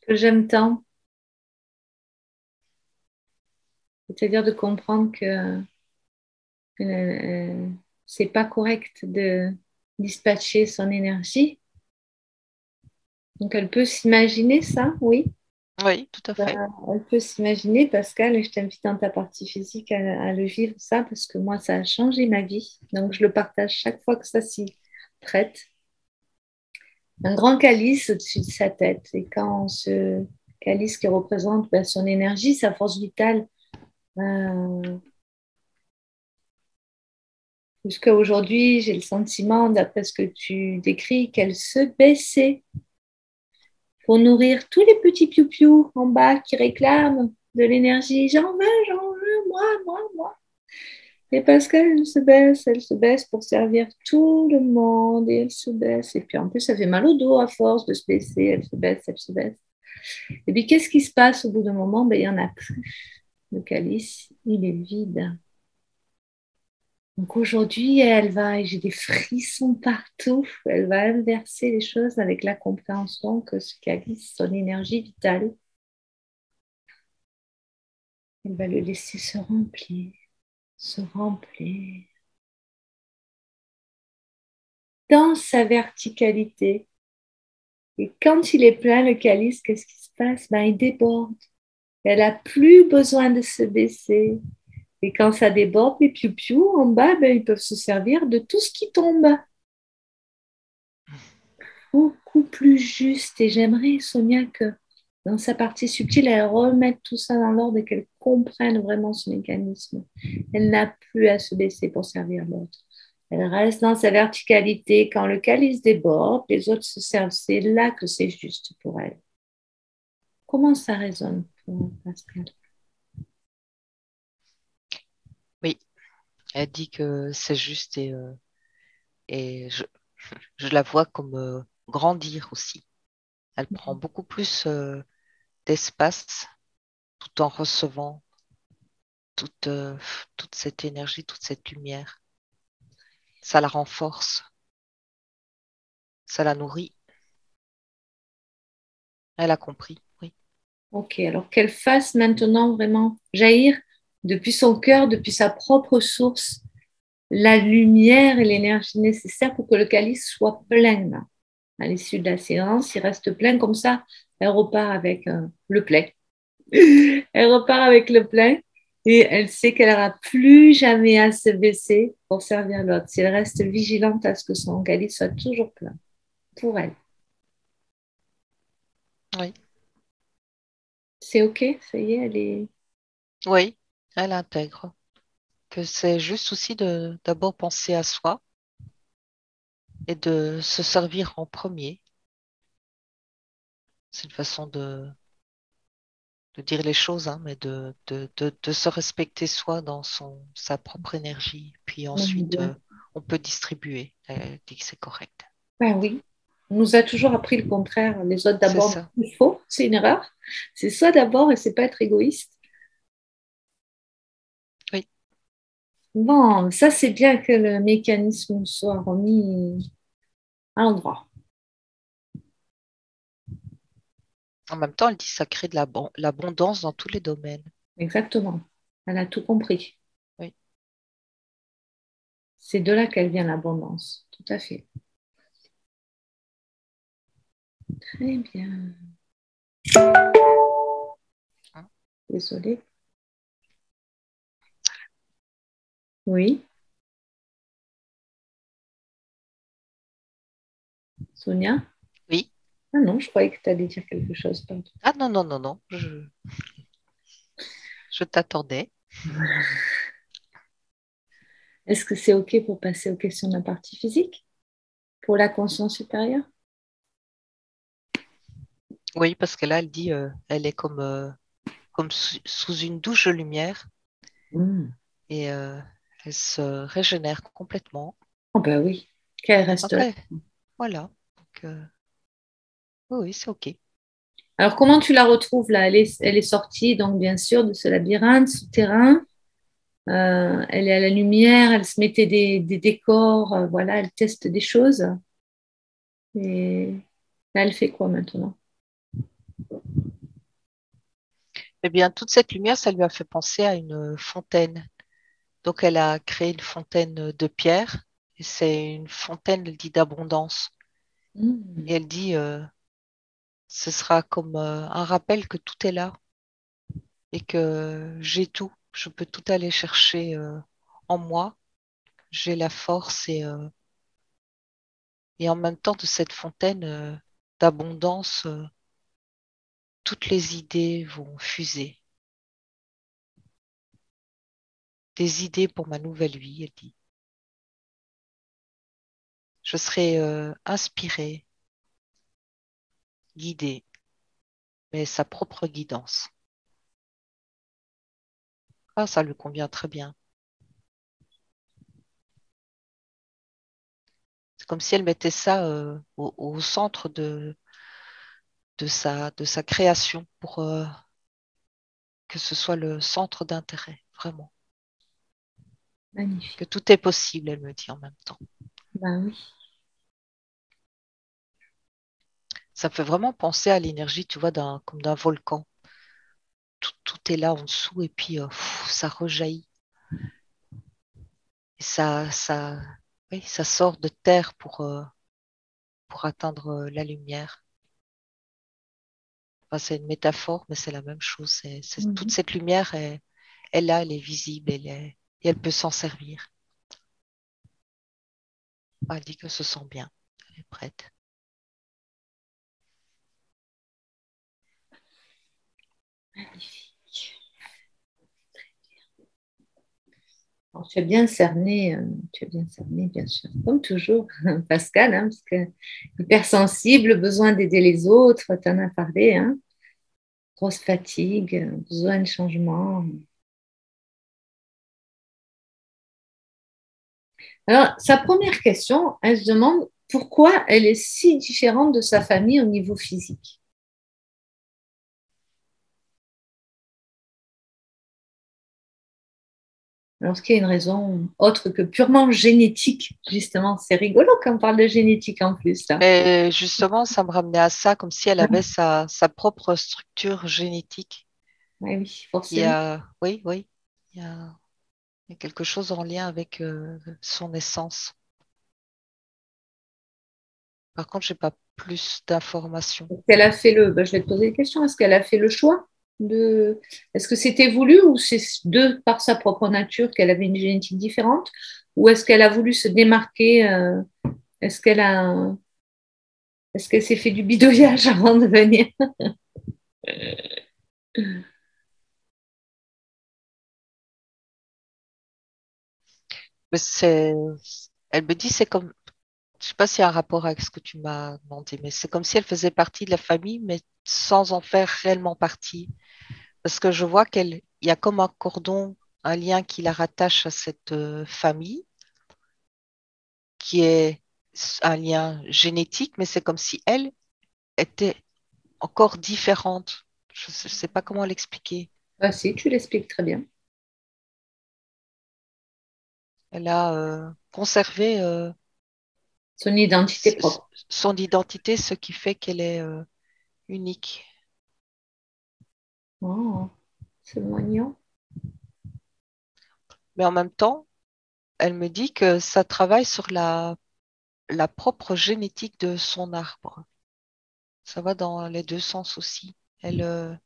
que j'aime tant? C'est-à-dire de comprendre que c'est pas correct de dispatcher son énergie. Donc elle peut s'imaginer ça, oui. Oui, tout à Bah, fait. elle peut s'imaginer, Pascal, et je t'invite dans ta partie physique à le vivre ça parce que moi, ça a changé ma vie. Donc je le partage chaque fois que ça s'y prête. Un grand calice au-dessus de sa tête. Et quand ce calice qui représente son énergie, sa force vitale, euh, jusqu'à aujourd'hui, j'ai le sentiment, d'après ce que tu décris, qu'elle se baissait pour nourrir tous les petits piou-piou en bas qui réclament de l'énergie. J'en veux, moi. Et parce qu'elle elle se baisse pour servir tout le monde et elle se baisse. Et puis en plus, ça fait mal au dos à force de se baisser. Elle se baisse, elle se baisse. Et puis qu'est-ce qui se passe au bout d'un moment? Ben, il n'y en a plus. Le calice, il est vide. Donc aujourd'hui, elle va, et j'ai des frissons partout, elle va inverser les choses avec la compréhension que ce calice, son énergie vitale, elle va le laisser se remplir, se remplir dans sa verticalité. Et quand il est plein, le calice, qu'est-ce qui se passe? Ben, il déborde. Elle n'a plus besoin de se baisser. Et quand ça déborde, les piou-piou en bas, ben, ils peuvent se servir de tout ce qui tombe. Beaucoup plus juste. Et j'aimerais, Sonia, que dans sa partie subtile, elle remette tout ça dans l'ordre et qu'elle comprenne vraiment ce mécanisme. Elle n'a plus à se baisser pour servir l'autre. Elle reste dans sa verticalité. Quand le calice déborde, les autres se servent. C'est là que c'est juste pour elle. Comment ça résonne pour Pascal? Oui, elle dit que c'est juste et je la vois comme grandir aussi. Elle prend beaucoup plus d'espace tout en recevant toute, toute cette énergie, toute cette lumière. Ça la renforce, ça la nourrit. Elle a compris, oui. Ok, alors qu'elle fasse maintenant vraiment jaillir depuis son cœur, depuis sa propre source, la lumière et l'énergie nécessaires pour que le calice soit plein. Là. À l'issue de la séance, il reste plein comme ça. Elle repart avec le plein. Elle repart avec le plein et elle sait qu'elle n'aura plus jamais à se baisser pour servir l'autre. Si elle reste vigilante à ce que son calice soit toujours plein pour elle. Oui, C'est ok, ça y est, elle est. oui, elle intègre que c'est juste aussi de d'abord penser à soi et de se servir en premier. C'est une façon de dire les choses, hein, mais de se respecter soi dans sa propre énergie. Puis ensuite, on peut distribuer. Elle dit que c'est correct. Ben oui. On nous a toujours appris le contraire. Les autres C'est d'abord, ça. il faut, c'est une erreur. C'est ça d'abord et c'est pas être égoïste. Oui. Bon, ça c'est bien que le mécanisme soit remis à l'endroit. En même temps, elle dit que ça crée de l'abondance dans tous les domaines. Exactement. Elle a tout compris. Oui. C'est de là qu'elle vient l'abondance. Tout à fait. Très bien. Hein. Désolée. Oui, Sonia? Oui. Ah non, je croyais que tu allais dire quelque chose. Pardon. Ah non, non, non, non. Je t'attendais. Est-ce que c'est OK pour passer aux questions de la partie physique? Pour la conscience supérieure? Oui, parce que là, elle dit, elle est comme sous une douche de lumière Hmm. et elle se régénère complètement. Oh ben oui, qu'elle reste là. Après, voilà. Donc, oui, oui, c'est OK. Alors, comment tu la retrouves là? Elle est sortie, donc bien sûr, de ce labyrinthe souterrain. Elle est à la lumière, elle se mettait des décors, voilà, elle teste des choses. Et là, elle fait quoi maintenant? Eh bien, toute cette lumière, ça lui a fait penser à une fontaine. Donc, elle a créé une fontaine de pierre. Et c'est une fontaine, elle dit, d'abondance. Hmm. Et elle dit, ce sera comme un rappel que tout est là et que j'ai tout. Je peux tout aller chercher en moi. J'ai la force et en même temps de cette fontaine d'abondance, toutes les idées vont fuser. Des idées pour ma nouvelle vie, elle dit. Je serai inspirée, guidée, mais sa propre guidance. Ah, ça lui convient très bien. C'est comme si elle mettait ça au centre de sa création pour que ce soit le centre d'intérêt, vraiment. Que Magnifique. tout est possible, elle me dit en même temps. Ben oui. Ça me fait vraiment penser à l'énergie, tu vois, comme d'un volcan. Tout est là en dessous et puis ça rejaillit. Et oui, ça sort de terre pour atteindre la lumière. Enfin, c'est une métaphore, mais c'est la même chose. Toute Mhm. cette lumière, elle, là, elle est visible, et elle peut s'en servir. Ah, elle dit qu'elle se sent bien, elle est prête. Magnifique. Alors, tu as bien cerné, bien sûr, comme toujours, Pascal, hein, parce que hypersensible, besoin d'aider les autres, tu en as parlé, hein, grosse fatigue, besoin de changement. Alors, sa première question, elle se demande pourquoi elle est si différente de sa famille au niveau physique. Alors, est-ce qu'il y a une raison autre que purement génétique, justement? C'est rigolo quand on parle de génétique en plus, là. Mais justement, ça me ramenait à ça, comme si elle avait sa propre structure génétique. Oui, oui, Il y forcément. a, oui, oui, il y a quelque chose en lien avec son essence. Par contre, j'ai pas plus d'informations. Est-ce qu'elle a fait je vais te poser une question. Est-ce qu'elle a fait le choix de. Est-ce que c'était voulu ou c'est de par sa propre nature qu'elle avait une génétique différente? Ou est-ce qu'elle a voulu se démarquer Est-ce qu'elle a. Est-ce qu'elle s'est fait du bidouillage avant de venir? Mais elle me dit, c'est comme, je sais pas s'il y a un rapport avec ce que tu m'as demandé, mais c'est comme si elle faisait partie de la famille, mais sans en faire réellement partie. Parce que je vois il y a comme un cordon, un lien qui la rattache à cette famille, qui est un lien génétique, mais c'est comme si elle était encore différente. Je ne sais pas comment l'expliquer. Ah, si, tu l'expliques très bien. Elle a conservé Son identité propre. son identité, ce qui fait qu'elle est unique. Oh, c'est mignon. Mais en même temps, elle me dit que ça travaille sur la propre génétique de son arbre. Ça va dans les deux sens aussi. Elle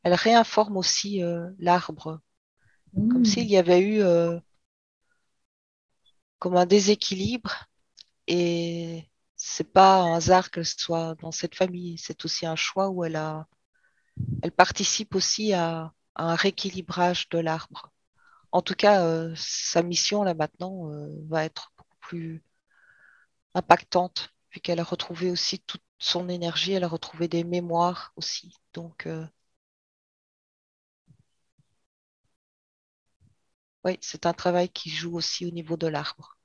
réinforme aussi l'arbre, comme s'il Hmm. y avait eu comme un déséquilibre et c'est pas un hasard qu'elle soit dans cette famille. C'est aussi un choix où elle participe aussi à un rééquilibrage de l'arbre. En tout cas, sa mission là maintenant va être beaucoup plus impactante, vu qu'elle a retrouvé aussi toute son énergie, elle a retrouvé des mémoires aussi. Donc, oui, c'est un travail qui joue aussi au niveau de l'arbre.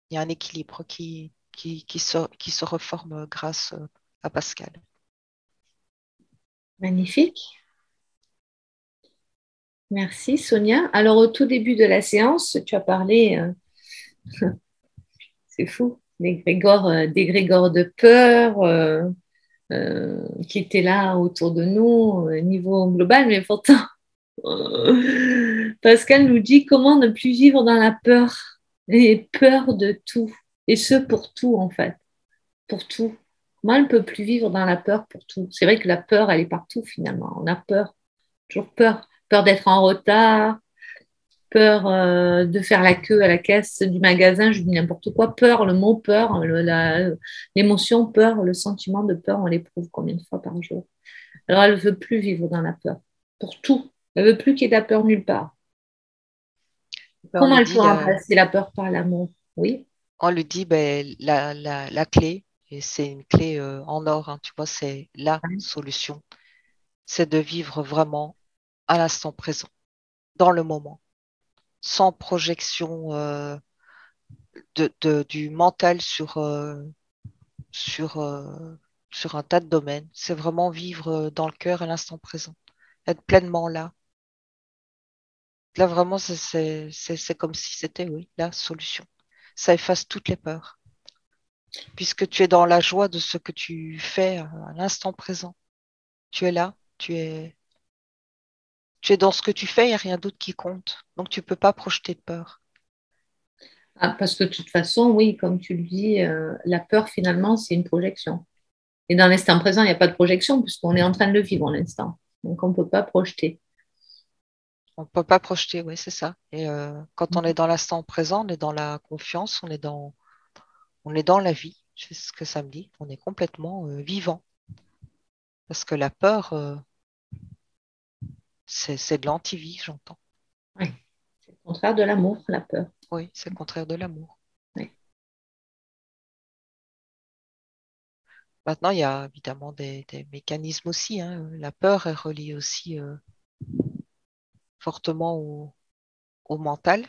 Il y a un équilibre qui se reforme grâce à Pascal. Magnifique. Merci, Sonia. Alors, au tout début de la séance, tu as parlé, c'est fou, des Grégores de peur qui étaient là autour de nous au niveau global, mais pourtant, Pascal nous dit comment ne plus vivre dans la peur et peur de tout. Et ce, pour tout, en fait. Pour tout. Moi, elle ne peut plus vivre dans la peur pour tout. C'est vrai que la peur, elle est partout, finalement. On a peur, toujours peur. Peur d'être en retard, peur de faire la queue à la caisse du magasin, je dis n'importe quoi, peur, le mot peur, l'émotion peur, le sentiment de peur, on l'éprouve combien de fois par jour. Alors elle ne veut plus vivre dans la peur, pour tout. Elle ne veut plus qu'il y ait de la peur nulle part. On Comment lui elle peut dit, remplacer la peur par l'amour? Oui. ben, la clé, et c'est une clé en or, hein, tu vois, c'est la solution, c'est de vivre vraiment à l'instant présent, dans le moment, sans projection du mental sur, sur un tas de domaines. C'est vraiment vivre dans le cœur à l'instant présent, être pleinement là. Là, vraiment, c'est comme si c'était, oui, la solution. Ça efface toutes les peurs, puisque tu es dans la joie de ce que tu fais à l'instant présent. Tu es là, tu es dans ce que tu fais, il n'y a rien d'autre qui compte. Donc, tu ne peux pas projeter de peur. Ah, parce que de toute façon, oui, comme tu le dis, la peur, finalement, c'est une projection. Et dans l'instant présent, il n'y a pas de projection puisqu'on est en train de le vivre en l'instant. Donc, on ne peut pas projeter. On ne peut pas projeter, oui, c'est ça. Et quand on est dans l'instant présent, on est dans la confiance, on est dans la vie. C'est ce que ça me dit. On est complètement vivant. Parce que la peur, c'est de l'antivie, j'entends. Oui. C'est le contraire de l'amour, la peur. Oui, c'est le contraire de l'amour. Oui. Maintenant, il y a évidemment des mécanismes aussi, hein. La peur est reliée aussi fortement au mental,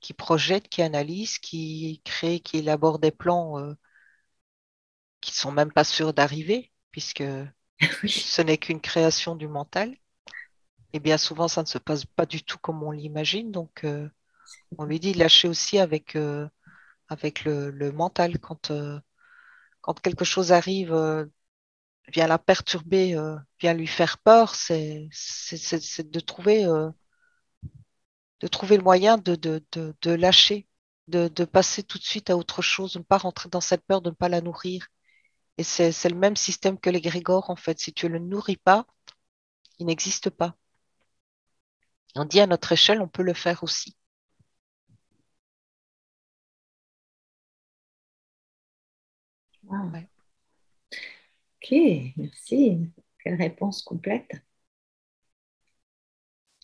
qui projette, qui analyse, qui crée, qui élabore des plans qui sont même pas sûrs d'arriver, puisque Oui. ce n'est qu'une création du mental. Et bien souvent, ça ne se passe pas du tout comme on l'imagine. Donc, on lui dit de lâcher aussi avec le mental. Quand quelque chose arrive, vient la perturber, vient lui faire peur, c'est de trouver le moyen de lâcher, de passer tout de suite à autre chose, de ne pas rentrer dans cette peur, de ne pas la nourrir. Et c'est le même système que l'égrégore, en fait. Si tu ne le nourris pas, il n'existe pas. On dit à notre échelle, on peut le faire aussi. Wow. Ouais. Ok, merci. Quelle réponse complète.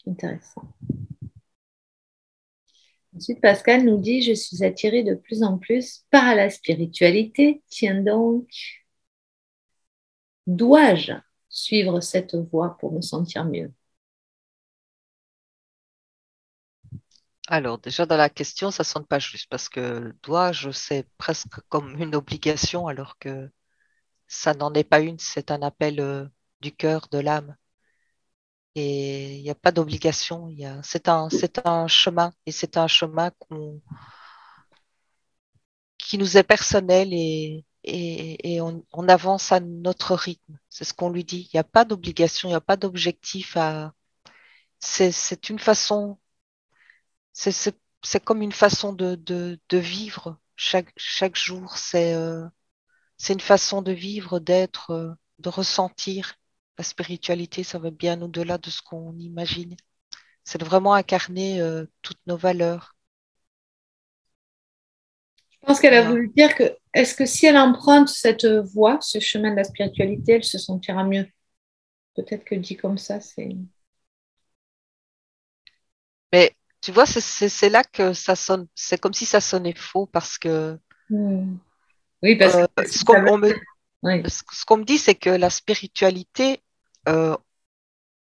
Intéressant. Ensuite, Pascal nous dit, je suis attirée de plus en plus par la spiritualité. Tiens donc, dois-je suivre cette voie pour me sentir mieux? Alors, déjà dans la question, ça sonne pas juste parce que dois-je, c'est presque comme une obligation alors que ça n'en est pas une, c'est un appel du cœur, de l'âme. Et il n'y a pas d'obligation, c'est un chemin et c'est un chemin qui nous est personnel et on avance à notre rythme. C'est ce qu'on lui dit. Il n'y a pas d'obligation, il n'y a pas d'objectif à. C'est une façon, c'est comme une façon de vivre chaque jour. C'est une façon de vivre, d'être, de ressentir. La spiritualité, ça va bien au-delà de ce qu'on imagine. C'est de vraiment incarner toutes nos valeurs. Je pense qu'elle a Voilà. voulu dire que, est-ce que si elle emprunte cette voie, ce chemin de la spiritualité, elle se sentira mieux? Peut-être que dit comme ça, c'est... Mais tu vois, c'est là que ça sonne, c'est comme si ça sonnait faux parce que Hmm. Oui, parce que ce ça qu'on veut on me, dire... Oui. ce qu'on me dit, c'est que la spiritualité, euh,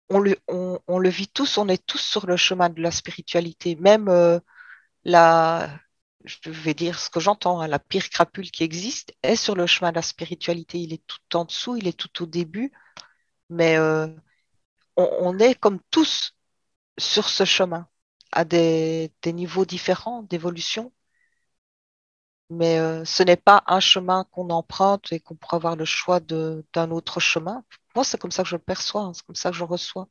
on le vit tous, on est tous sur le chemin de la spiritualité. Même la, je vais dire ce que j'entends, hein, la pire crapule qui existe est sur le chemin de la spiritualité. Il est tout en dessous, il est tout au début, mais on est comme tous sur ce chemin à des niveaux différents d'évolution. Mais ce n'est pas un chemin qu'on emprunte et qu'on pourra avoir le choix d'un autre chemin. Moi, c'est comme ça que je le perçois, hein, c'est comme ça que je reçois,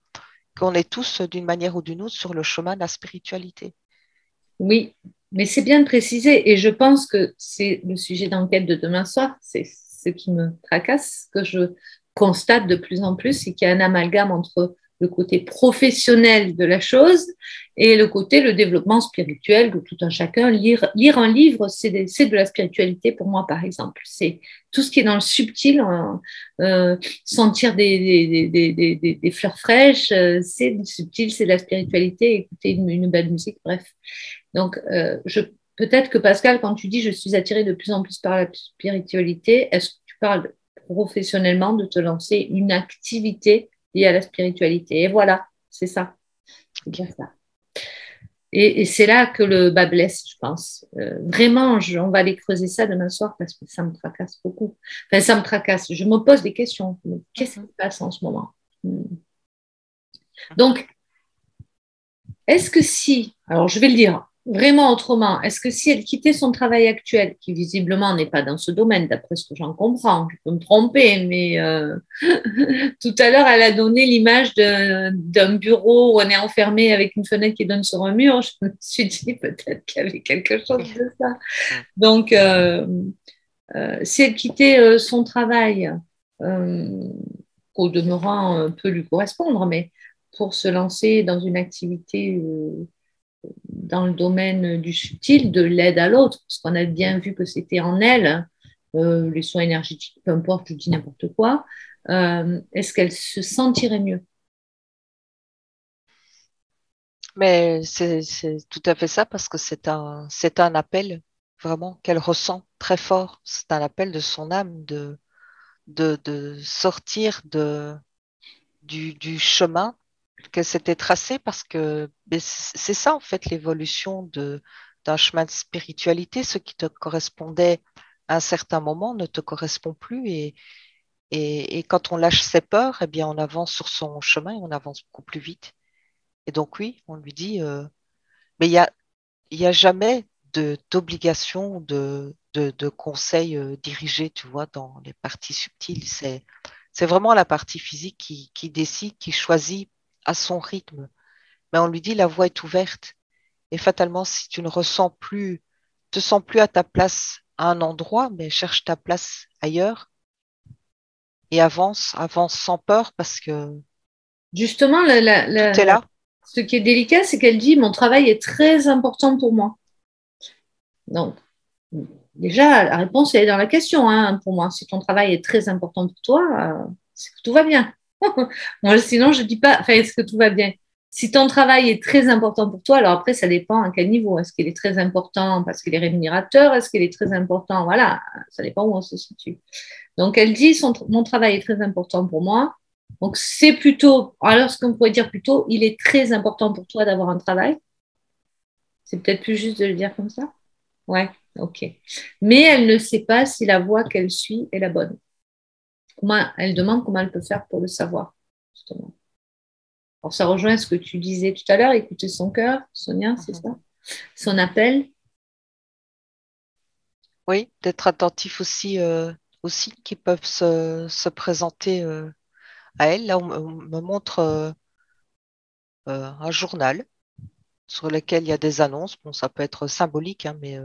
qu'on est tous, d'une manière ou d'une autre, sur le chemin de la spiritualité. Oui, mais c'est bien de préciser, et je pense que c'est le sujet d'enquête de demain soir, c'est ce qui me tracasse, que je constate de plus en plus, c'est qu'il y a un amalgame entre le côté professionnel de la chose et le côté, le développement spirituel de tout un chacun. Lire un livre, c'est de la spiritualité pour moi, par exemple. C'est tout ce qui est dans le subtil, sentir des fleurs fraîches, c'est du subtil, c'est de la spiritualité, écouter une belle musique, bref. Donc, peut-être que Pascal, quand tu dis je suis attirée de plus en plus par la spiritualité, est-ce que tu parles professionnellement de te lancer une activité liée à la spiritualité? Et voilà, c'est ça. C'est bien ça. Et c'est là que le bas blesse, je pense. Vraiment, on va aller creuser ça demain soir parce que ça me tracasse beaucoup. Enfin, ça me tracasse. Je me pose des questions. Qu'est-ce qui Mhm. se passe en ce moment? Donc, est-ce que si, alors je vais le dire vraiment autrement, est-ce que si elle quittait son travail actuel, qui visiblement n'est pas dans ce domaine, d'après ce que j'en comprends, je peux me tromper, mais tout à l'heure, elle a donné l'image d'un bureau où on est enfermé avec une fenêtre qui donne sur un mur. Je me suis dit peut-être qu'il y avait quelque chose de ça. Mhm. Donc, si elle quittait son travail, euh, qu'au demeurant peut lui correspondre, mais pour se lancer dans une activité dans le domaine du subtil, de l'aide à l'autre, parce qu'on a bien vu que c'était en elle, les soins énergétiques, peu importe, je dis n'importe quoi, est-ce qu'elle se sentirait mieux? Mais c'est tout à fait ça parce que c'est un appel vraiment qu'elle ressent très fort. C'est un appel de son âme de sortir du chemin qu'elle s'était tracé parce que ben, c'est ça en fait l'évolution d'un chemin de spiritualité. Ce qui te correspondait à un certain moment ne te correspond plus et quand on lâche ses peurs, eh bien on avance sur son chemin et on avance beaucoup plus vite. Et donc oui, on lui dit, mais il y a jamais d'obligation de conseils dirigés, tu vois, dans les parties subtiles. C'est vraiment la partie physique qui décide, qui choisit à son rythme. Mais on lui dit la voie est ouverte. Et fatalement, si tu ne ressens plus, te sens plus à ta place à un endroit, mais cherche ta place ailleurs et avance, avance sans peur parce que Justement, tout est là. ce qui est délicat, c'est qu'elle dit, mon travail est très important pour moi. Donc, déjà, la réponse est dans la question, hein, pour moi. Si ton travail est très important pour toi, c'est que tout va bien. Moi, sinon, je ne dis pas, enfin, est-ce que tout va bien? Si ton travail est très important pour toi, alors après, ça dépend à quel niveau. Est-ce qu'il est très important parce qu'il est rémunérateur? Est-ce qu'il est très important? Voilà, ça dépend où on se situe. Donc, elle dit, mon travail est très important pour moi. Donc, c'est plutôt, alors ce qu'on pourrait dire plutôt, il est très important pour toi d'avoir un travail. C'est peut-être plus juste de le dire comme ça. Ouais, ok. Mais elle ne sait pas si la voie qu'elle suit est la bonne. Elle demande comment elle peut faire pour le savoir, justement. Alors, ça rejoint ce que tu disais tout à l'heure, écouter son cœur, Sonia, c'est Mhm. ça? Son appel. Oui, d'être attentif aussi aux signes qui peuvent se présenter à elle. Là, on me montre un journal sur lequel il y a des annonces. Bon, ça peut être symbolique, hein, mais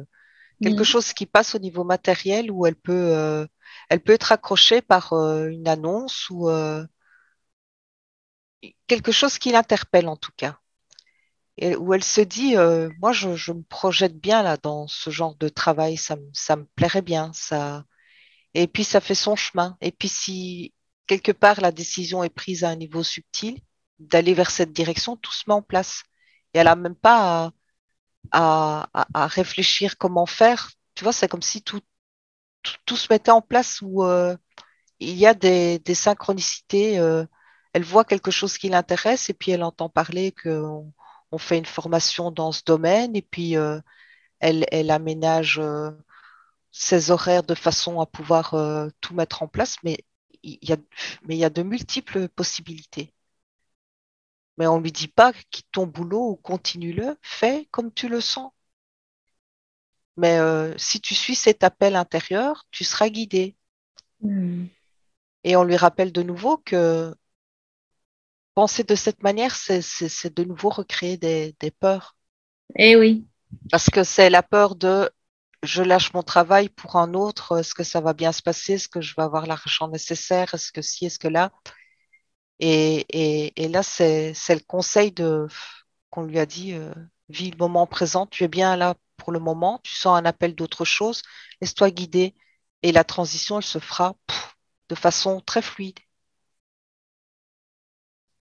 quelque Mm. chose qui passe au niveau matériel où elle peut être accrochée par une annonce ou quelque chose qui l'interpelle en tout cas. Et où elle se dit, moi, je me projette bien là dans ce genre de travail, ça me plairait bien, ça. Et puis ça fait son chemin. Et puis si quelque part la décision est prise à un niveau subtil d'aller vers cette direction, tout se met en place. Et elle n'a même pas à réfléchir comment faire. Tu vois, c'est comme si tout se mettait en place où il y a des synchronicités. Elle voit quelque chose qui l'intéresse et puis elle entend parler qu'on on fait une formation dans ce domaine et puis elle aménage ses horaires de façon à pouvoir tout mettre en place. Mais il y a de multiples possibilités. Mais on ne lui dit pas quitte ton boulot ou continue-le, fais comme tu le sens. Mais si tu suis cet appel intérieur, tu seras guidé. Mm. Et on lui rappelle de nouveau que penser de cette manière, c'est de nouveau recréer des peurs. Eh oui. Parce que c'est la peur de je lâche mon travail pour un autre, est-ce que ça va bien se passer? Est-ce que je vais avoir l'argent nécessaire? Est-ce que ci, est-ce que là? Et là, c'est le conseil qu'on lui a dit, vis le moment présent, tu es bien là pour le moment, tu sens un appel d'autre chose, laisse-toi guider. Et la transition, elle se fera de façon très fluide.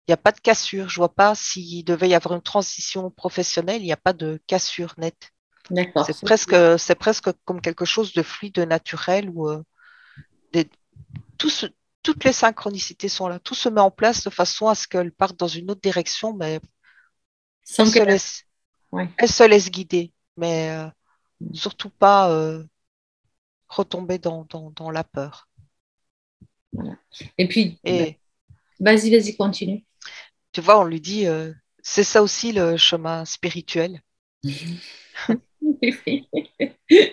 Il n'y a pas de cassure. Je vois pas s'il devait y avoir une transition professionnelle, il n'y a pas de cassure nette. D'accord. C'est presque comme quelque chose de fluide, de naturel, où des- tout se- toutes les synchronicités sont là. Tout se met en place de façon à ce qu'elle parte dans une autre direction, mais elle Sans que... se laisse, Ouais. elle se laisse guider, mais surtout pas retomber dans la peur. Voilà. Et puis, ben, Et vas-y, continue. tu vois, on lui dit, c'est ça aussi le chemin spirituel.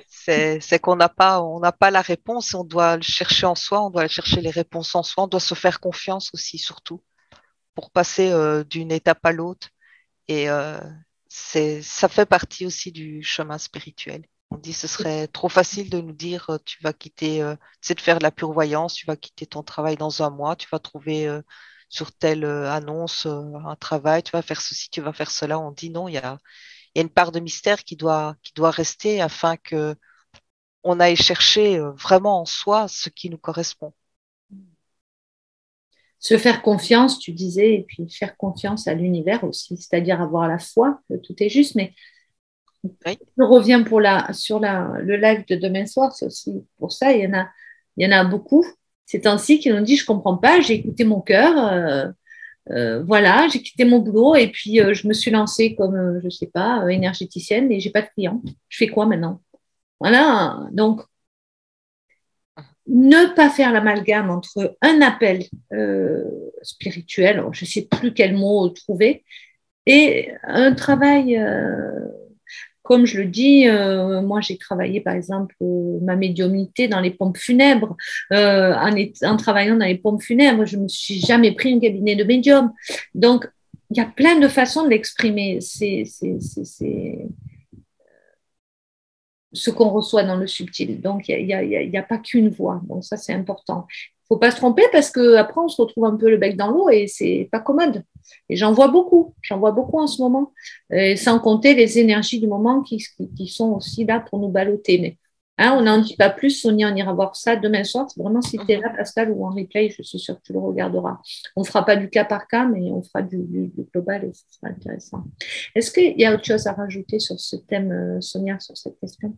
C'est on n'a pas la réponse, on doit le chercher en soi, on doit chercher les réponses en soi, on doit se faire confiance aussi, surtout, pour passer d'une étape à l'autre. Et ça fait partie aussi du chemin spirituel. On dit ce serait trop facile de nous dire tu vas quitter, c'est de faire de la pure voyance, tu vas quitter ton travail dans un mois, tu vas trouver sur telle annonce un travail, tu vas faire ceci, tu vas faire cela. On dit non, il y a une part de mystère qui doit rester afin que on aille chercher vraiment en soi ce qui nous correspond. Se faire confiance, tu disais, et puis faire confiance à l'univers aussi, c'est-à-dire avoir la foi que tout est juste. Mais Oui. je reviens sur le live de demain soir, c'est aussi pour ça. Il y en a beaucoup ces temps-ci qui nous dit je comprends pas, j'ai écouté mon cœur, voilà, j'ai quitté mon boulot et puis je me suis lancée comme, je sais pas, énergéticienne et j'ai pas de clients. Je fais quoi maintenant? Voilà, donc ne pas faire l'amalgame entre un appel spirituel, alors je ne sais plus quel mot trouver, et un travail, comme je le dis, moi j'ai travaillé par exemple ma médiumnité dans les pompes funèbres. En travaillant dans les pompes funèbres, je ne me suis jamais pris un cabinet de médium. Donc, il y a plein de façons de l'exprimer. C'est ce qu'on reçoit dans le subtil. Donc, il y a pas qu'une voix. Donc, ça, c'est important. Il ne faut pas se tromper parce qu'après, on se retrouve un peu le bec dans l'eau et c'est pas commode. Et j'en vois beaucoup en ce moment, sans compter les énergies du moment qui sont aussi là pour nous balloter. Mais hein, on n'en dit pas plus, Sonia, on ira voir ça demain soir. C'est vraiment si tu es Mhm. là, Pascal, ou en replay, je suis sûre que tu le regarderas. On ne fera pas du cas par cas, mais on fera du global et ce sera intéressant. Est-ce qu'il y a autre chose à rajouter sur ce thème, Sonia, sur cette question?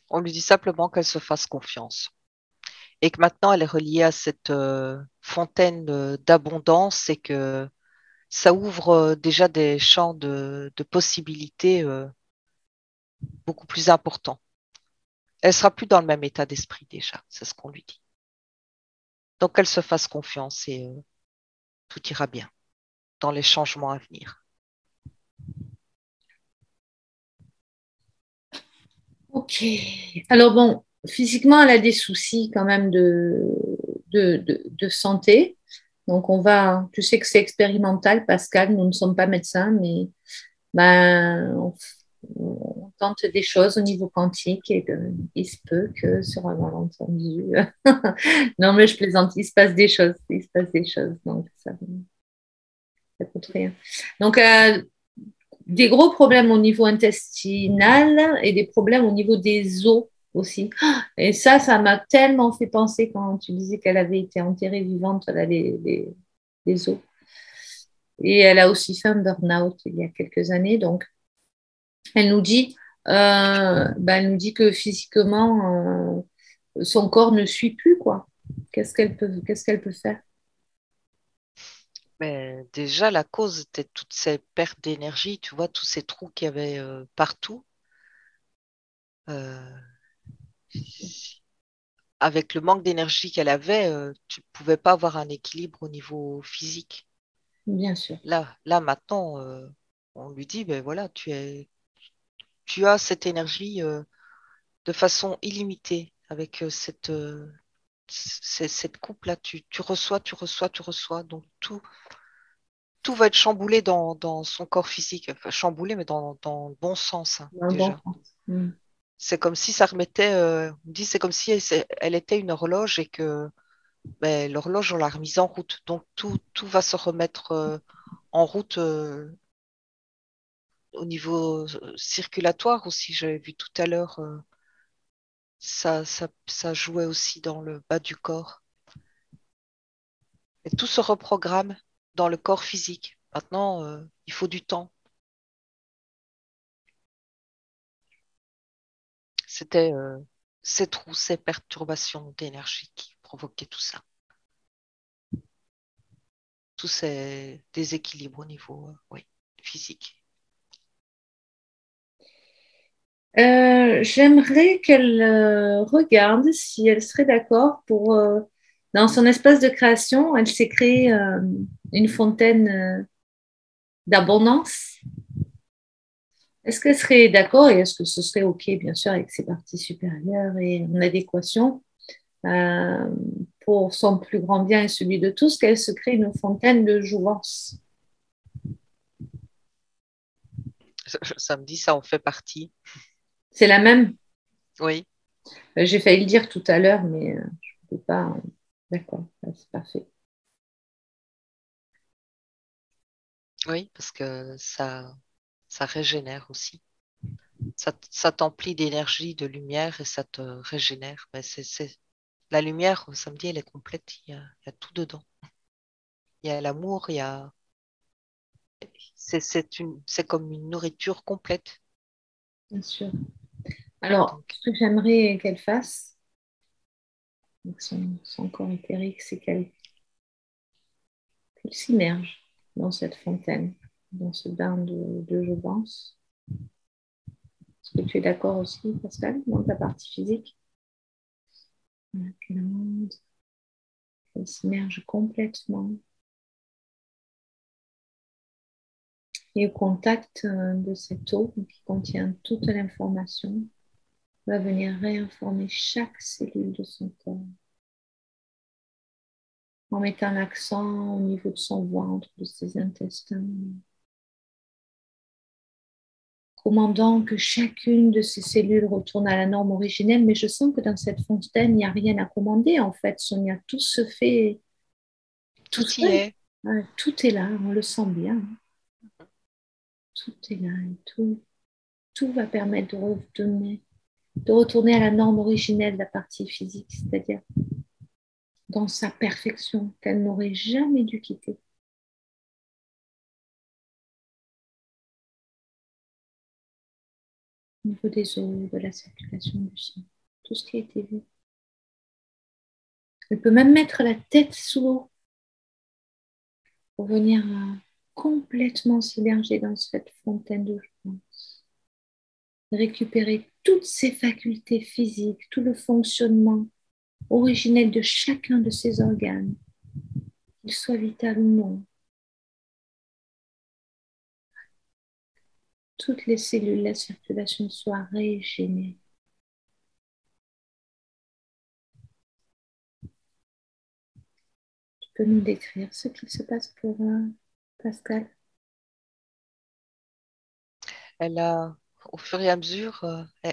On lui dit simplement qu'elle se fasse confiance et que maintenant elle est reliée à cette fontaine d'abondance et que ça ouvre déjà des champs de possibilités beaucoup plus importants. Elle sera plus dans le même état d'esprit déjà, c'est ce qu'on lui dit. Donc qu'elle se fasse confiance et tout ira bien dans les changements à venir. Ok. Alors bon, physiquement, elle a des soucis quand même de santé. Donc on va, tu sais que c'est expérimental, Pascal, nous ne sommes pas médecins, mais ben, on tente des choses au niveau quantique et il se peut que sur un malentendu. Non, mais je plaisante, il se passe des choses, il se passe des choses, donc ça coûte rien. Donc, des gros problèmes au niveau intestinal et des problèmes au niveau des os aussi. Et ça m'a tellement fait penser quand tu disais qu'elle avait été enterrée vivante, elle a les os. Et elle a aussi fait un burn-out il y a quelques années. Donc, elle nous dit, elle nous dit que physiquement, son corps ne suit plus, quoi. Qu'est-ce qu'elle peut faire? Mais déjà, la cause était toutes ces pertes d'énergie, tu vois, tous ces trous qu'il y avait partout. Euh, Avec le manque d'énergie qu'elle avait, tu ne pouvais pas avoir un équilibre au niveau physique. Bien sûr. Là maintenant, on lui dit, ben voilà, tu as cette énergie de façon illimitée avec cette coupe-là. Tu reçois, tu reçois, tu reçois. Donc tout va être chamboulé dans son corps physique. Enfin, chamboulé, mais dans le bon sens, hein, Dans le bon déjà. sens. Mm. C'est comme si ça remettait, on dit, c'est comme si elle était une horloge et que ben, l'horloge, on l'a remise en route. Donc tout va se remettre en route au niveau circulatoire aussi. J'avais vu tout à l'heure, ça jouait aussi dans le bas du corps. Et tout se reprogramme dans le corps physique. Maintenant, il faut du temps. C'était ces trous, ces perturbations d'énergie qui provoquaient tout ça. Tous ces déséquilibres au niveau oui, physique. J'aimerais qu'elle regarde si elle serait d'accord pour, dans son espace de création, elle s'est créée une fontaine d'abondance. Est-ce qu'elle serait d'accord et est-ce que ce serait OK, bien sûr, avec ses parties supérieures et en adéquation euh, pour son plus grand bien et celui de tous, qu'elle se crée une fontaine de jouvence? Ça me dit, ça en fait partie. C'est la même. Oui, J'ai failli le dire tout à l'heure, mais je ne peux pas. D'accord, c'est parfait. oui, parce que ça régénère aussi. Ça t'emplit d'énergie, de lumière et ça te régénère. Mais la lumière, ça me dit, elle est complète. Il y a tout dedans. Il y a l'amour, c'est comme une nourriture complète. Bien sûr. Alors, Donc, ce que j'aimerais qu'elle fasse, avec son corps éthérique, c'est qu'elle s'immerge dans cette fontaine, dans ce bain de jouvence. Est-ce que tu es d'accord aussi, Pascal, dans ta partie physique? Voilà, qu'elle s'immerge complètement et au contact de cette eau qui contient toute l'information va venir réinformer chaque cellule de son corps en mettant l'accent au niveau de son ventre, de ses intestins, commandant que chacune de ces cellules retourne à la norme originelle, mais je sens que dans cette fontaine, il n'y a rien à commander en fait, Sonia. Tout se fait tout tout y seul. est. Ouais, tout est là, on le sent bien. Tout est là et tout va permettre de retourner à la norme originelle de la partie physique, c'est-à-dire dans sa perfection qu'elle n'aurait jamais dû quitter. Au niveau des os, de la circulation du sang, tout ce qui a été vu. Elle peut même mettre la tête sous l'eau pour venir complètement s'immerger dans cette fontaine de jouvence, récupérer toutes ses facultés physiques, tout le fonctionnement originel de chacun de ses organes, qu'il soit vital ou non. Toutes les cellules, la circulation soit régénérée. Tu peux nous décrire ce qui se passe pour Pascal? Elle a, au fur et à mesure,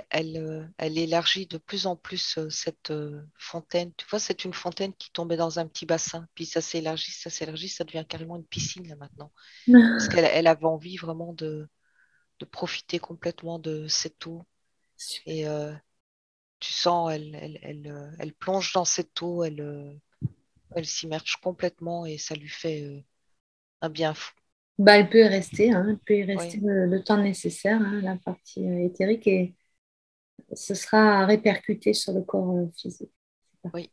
elle élargit de plus en plus cette fontaine. Tu vois, c'est une fontaine qui tombait dans un petit bassin, puis ça s'élargit, ça devient carrément une piscine là maintenant. Parce qu'elle avait envie vraiment de profiter complètement de cette eau. Super. Et tu sens, elle plonge dans cette eau, elle s'immerge complètement et ça lui fait un bien fou. Bah, elle peut y rester, hein, elle peut y rester Oui, le temps nécessaire, hein, la partie éthérique, et ce sera répercuté sur le corps physique. oui.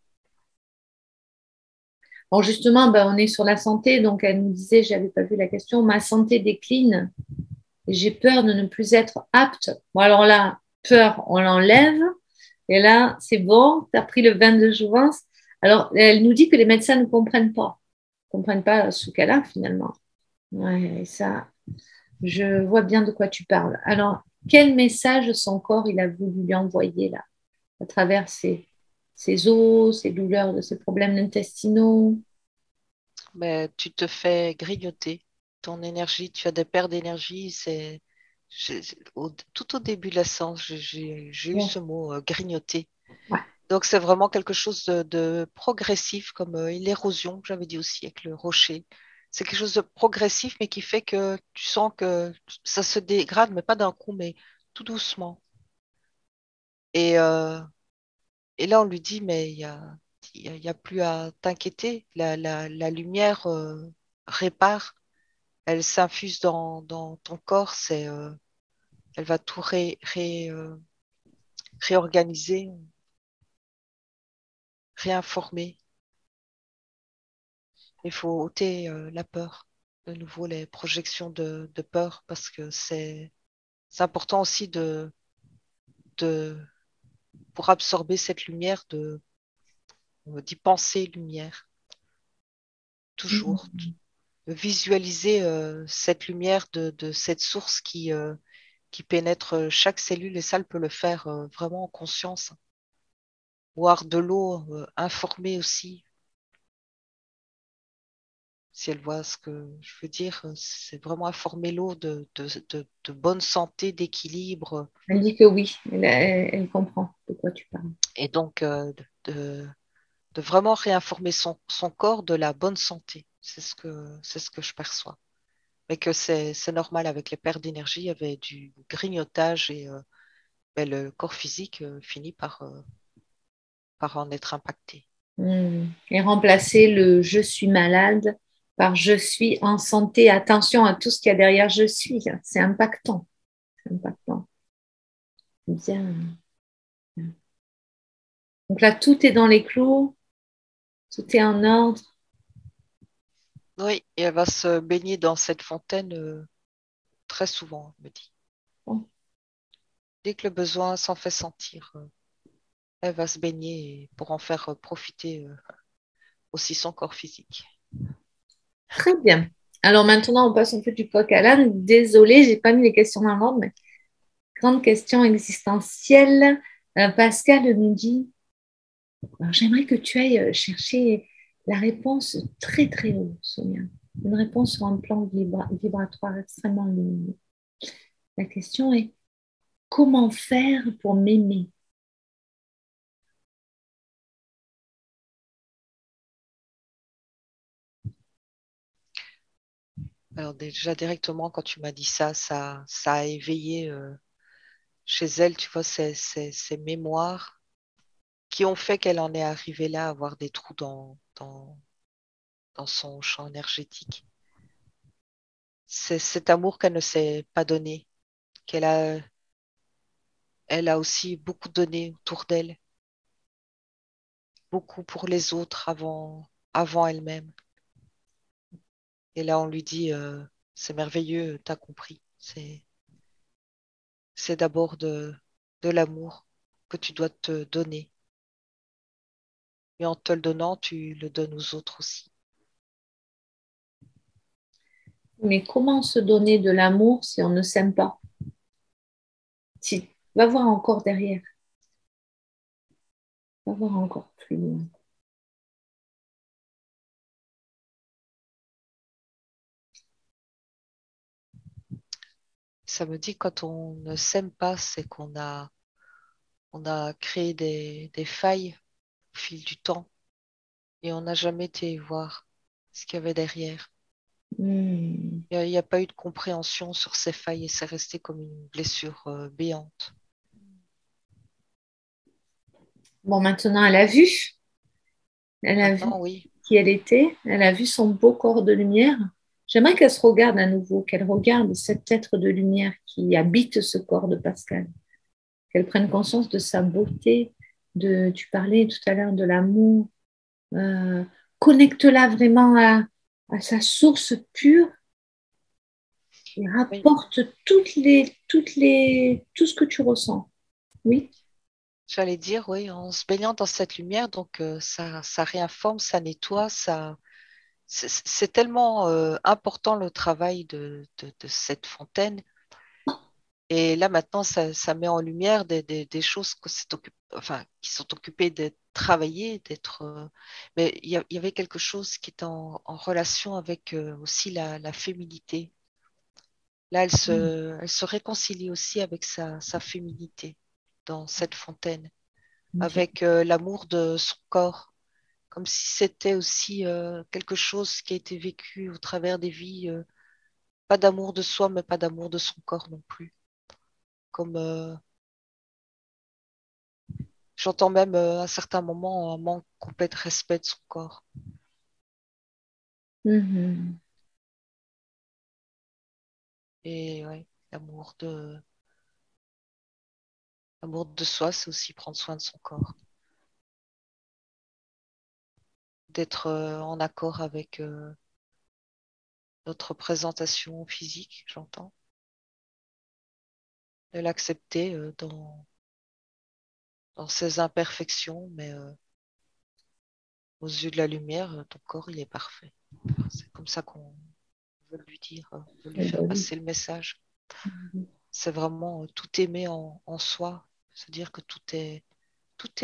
Bon, justement, ben, on est sur la santé, donc elle nous disait, j'avais pas vu la question, ma santé décline et j'ai peur de ne plus être apte. Bon, alors là, peur, on l'enlève, et là, c'est bon, tu as pris le vin de jouvence. Alors, elle nous dit que les médecins ne comprennent pas ce qu'elle a finalement. Ouais, et ça, je vois bien de quoi tu parles. Alors, quel message son corps il a voulu lui envoyer là, à travers ses os, ses douleurs, de ses problèmes intestinaux? Mais tu te fais grignoter ton énergie, tu as des pertes d'énergie. Tout au début de la séance, j'ai eu Ouais, ce mot grignoter. ouais. Donc c'est vraiment quelque chose de progressif, comme l'érosion que j'avais dit aussi avec le rocher. C'est quelque chose de progressif, mais qui fait que tu sens que ça se dégrade, mais pas d'un coup, mais tout doucement. Et, euh, et là, on lui dit, mais il y a plus à t'inquiéter. La lumière répare, elle s'infuse dans ton corps, elle va tout réorganiser, réinformer. Il faut ôter la peur, de nouveau les projections de peur, parce que c'est important aussi de, pour absorber cette lumière, d'y penser lumière, toujours. Visualiser cette lumière de cette source qui pénètre chaque cellule, et ça, elle peut le faire vraiment en conscience. Boire de l'eau, informer aussi, si elle voit ce que je veux dire, c'est vraiment informer l'eau de bonne santé, d'équilibre, Elle dit que oui, elle comprend de quoi tu parles. et donc de vraiment réinformer son corps de la bonne santé. C'est ce que je perçois. Mais que c'est normal avec les pertes d'énergie, il y avait du grignotage et ben, le corps physique finit par en être impacté. Et remplacer le je suis malade par je suis en santé. Attention à tout ce qu'il y a derrière je suis. C'est impactant. C'est impactant. Bien. Donc là, tout est dans les clous, tout est en ordre. Oui, et elle va se baigner dans cette fontaine très souvent, elle me dit. Bon, Dès que le besoin s'en fait sentir, elle va se baigner pour en faire profiter aussi son corps physique. très bien. Alors maintenant, on passe un peu du coq à l'âne. Désolée, j'ai pas mis les questions dans l'ordre, mais grande question existentielle. Pascal nous dit, alors, j'aimerais que tu ailles chercher la réponse très très haut, Sonia. Une réponse sur un plan vibratoire extrêmement lumineux. La question est, comment faire pour m'aimer? Alors déjà directement, quand tu m'as dit ça a éveillé chez elle, tu vois, ces mémoires qui ont fait qu'elle en est arrivée là à avoir des trous dans son champ énergétique. C'est cet amour qu'elle ne s'est pas donné, qu'elle a, elle a aussi beaucoup donné autour d'elle, beaucoup pour les autres avant elle-même. Et là, on lui dit, C'est merveilleux, tu as compris. C'est d'abord de l'amour que tu dois te donner. Et en te le donnant, tu le donnes aux autres aussi. Mais comment se donner de l'amour si on ne s'aime pas? Si, va voir encore derrière, va voir encore plus loin. Ça me dit quand on ne s'aime pas, c'est on a créé des failles au fil du temps et on n'a jamais été voir ce qu'il y avait derrière. Hmm. Il n'y a pas eu de compréhension sur ces failles et c'est resté comme une blessure béante. Bon, maintenant, elle a vu Maintenant, oui, qui elle était, elle a vu son beau corps de lumière. J'aimerais qu'elle se regarde à nouveau, qu'elle regarde cet être de lumière qui habite ce corps de Pascal, qu'elle prenne conscience de sa beauté, tu parlais tout à l'heure de l'amour. Euh, Connecte-la vraiment à sa source pure et oui. rapporte tout ce que tu ressens. Oui. J'allais dire, oui, en se baignant dans cette lumière, donc ça réinforme, ça nettoie, c'est tellement important le travail de cette fontaine. Et là, maintenant, ça met en lumière des choses enfin, qui sont occupées d'être travaillées, d'être. Mais il y avait quelque chose qui est en relation avec aussi la féminité. Là, elle se réconcilie aussi avec sa féminité dans cette fontaine, avec l'amour de son corps, comme si c'était aussi quelque chose qui a été vécu au travers des vies, pas d'amour de soi, mais pas d'amour de son corps non plus. Comme j'entends même à certains moments un manque complet de respect de son corps. Mhm. Et ouais, l'amour de soi, c'est aussi prendre soin de son corps, d'être en accord avec notre présentation physique, j'entends, de l'accepter dans ses imperfections, mais aux yeux de la lumière, ton corps, il est parfait. Enfin, c'est comme ça qu'on veut lui dire, on veut lui Eh faire ben oui. passer le message. C'est vraiment tout aimer en soi, c'est-à-dire que tout est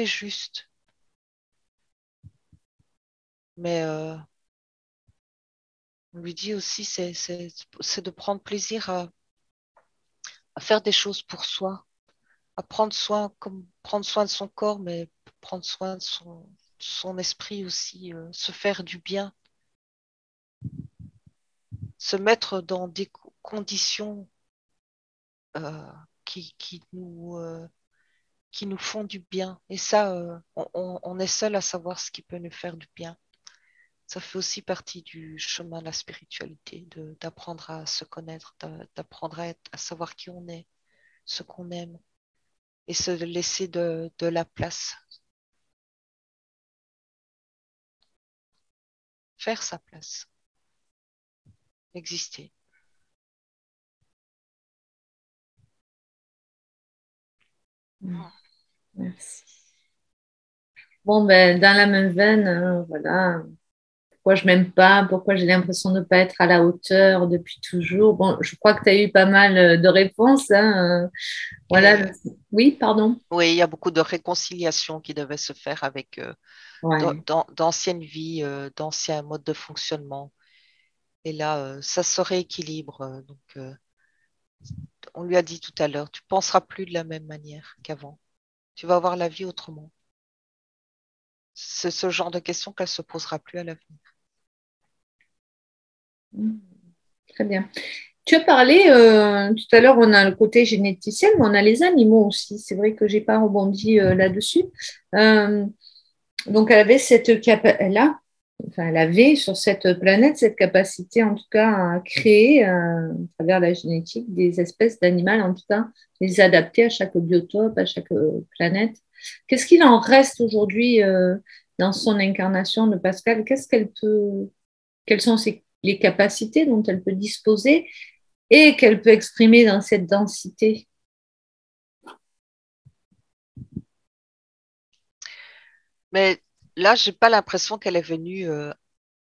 juste, mais on lui dit aussi, c'est de prendre plaisir à faire des choses pour soi, à prendre soin, comme prendre soin de son corps, mais prendre soin de son esprit aussi, se faire du bien, se mettre dans des conditions euh, qui nous font du bien. Et ça, on est seul à savoir ce qui peut nous faire du bien. Ça fait aussi partie du chemin de la spiritualité, d'apprendre à se connaître, d'apprendre à savoir qui on est, ce qu'on aime, et se laisser de la place, faire sa place, exister. Merci. Bon, ben, dans la même veine, voilà. Pourquoi je m'aime pas, pourquoi j'ai l'impression de ne pas être à la hauteur depuis toujours. Bon, je crois que tu as eu pas mal de réponses, hein. Voilà. Et Oui, pardon. oui, il y a beaucoup de réconciliation qui devait se faire avec Ouais. d'anciennes vies, d'anciens modes de fonctionnement. Et là, ça se rééquilibre. Donc, on lui a dit tout à l'heure, tu penseras plus de la même manière qu'avant. Tu vas voir la vie autrement. C'est ce genre de questions qu'elle se posera plus à l'avenir. Mm. Très bien. Tu as parlé tout à l'heure, on a le côté généticien, mais on a les animaux aussi. C'est vrai que j'ai pas rebondi là-dessus. Euh, donc, elle avait enfin, elle avait sur cette planète cette capacité, en tout cas, à créer à travers la génétique des espèces d'animaux, en tout cas, les adapter à chaque biotope, à chaque planète. Qu'est-ce qu'il en reste aujourd'hui dans son incarnation de Pascal? Quelles sont les capacités dont elle peut disposer et qu'elle peut exprimer dans cette densité. Mais là, j'ai pas l'impression qu'elle est venue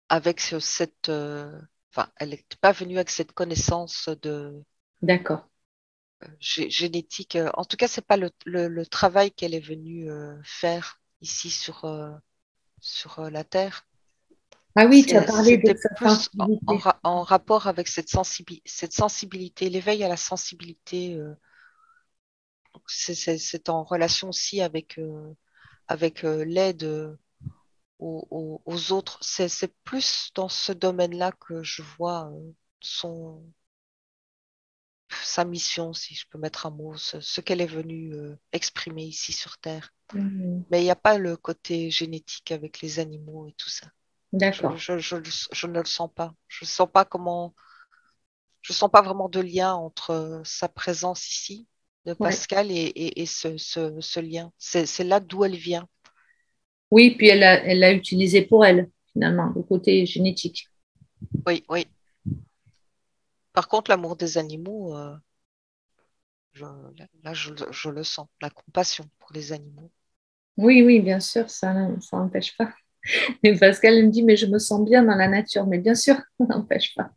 avec cette. Enfin, elle n'est pas venue avec cette connaissance de D'accord. génétique. En tout cas, c'est pas le travail qu'elle est venue faire ici sur la Terre. Ah oui, tu as parlé de C'était sa plus sensibilité. en rapport avec cette sensibilité, l'éveil à la sensibilité. C'est en relation aussi avec l'aide aux autres. C'est plus dans ce domaine-là que je vois son, sa mission, si je peux mettre un mot, ce qu'elle est venue exprimer ici sur Terre. Mhm. Mais il n'y a pas le côté génétique avec les animaux et tout ça. D'accord. Je ne le sens pas. Je sens pas comment, je sens pas vraiment de lien entre sa présence ici de Ouais. Pascal et ce lien. C'est là d'où elle vient. Oui, puis elle l'a utilisé pour elle, finalement, le côté génétique. Oui, oui. Par contre, l'amour des animaux, je, là, je le sens. La compassion pour les animaux. Oui, oui, bien sûr, ça n'empêche pas. Et Pascal me dit, mais je me sens bien dans la nature. Mais bien sûr, ça n'empêche pas.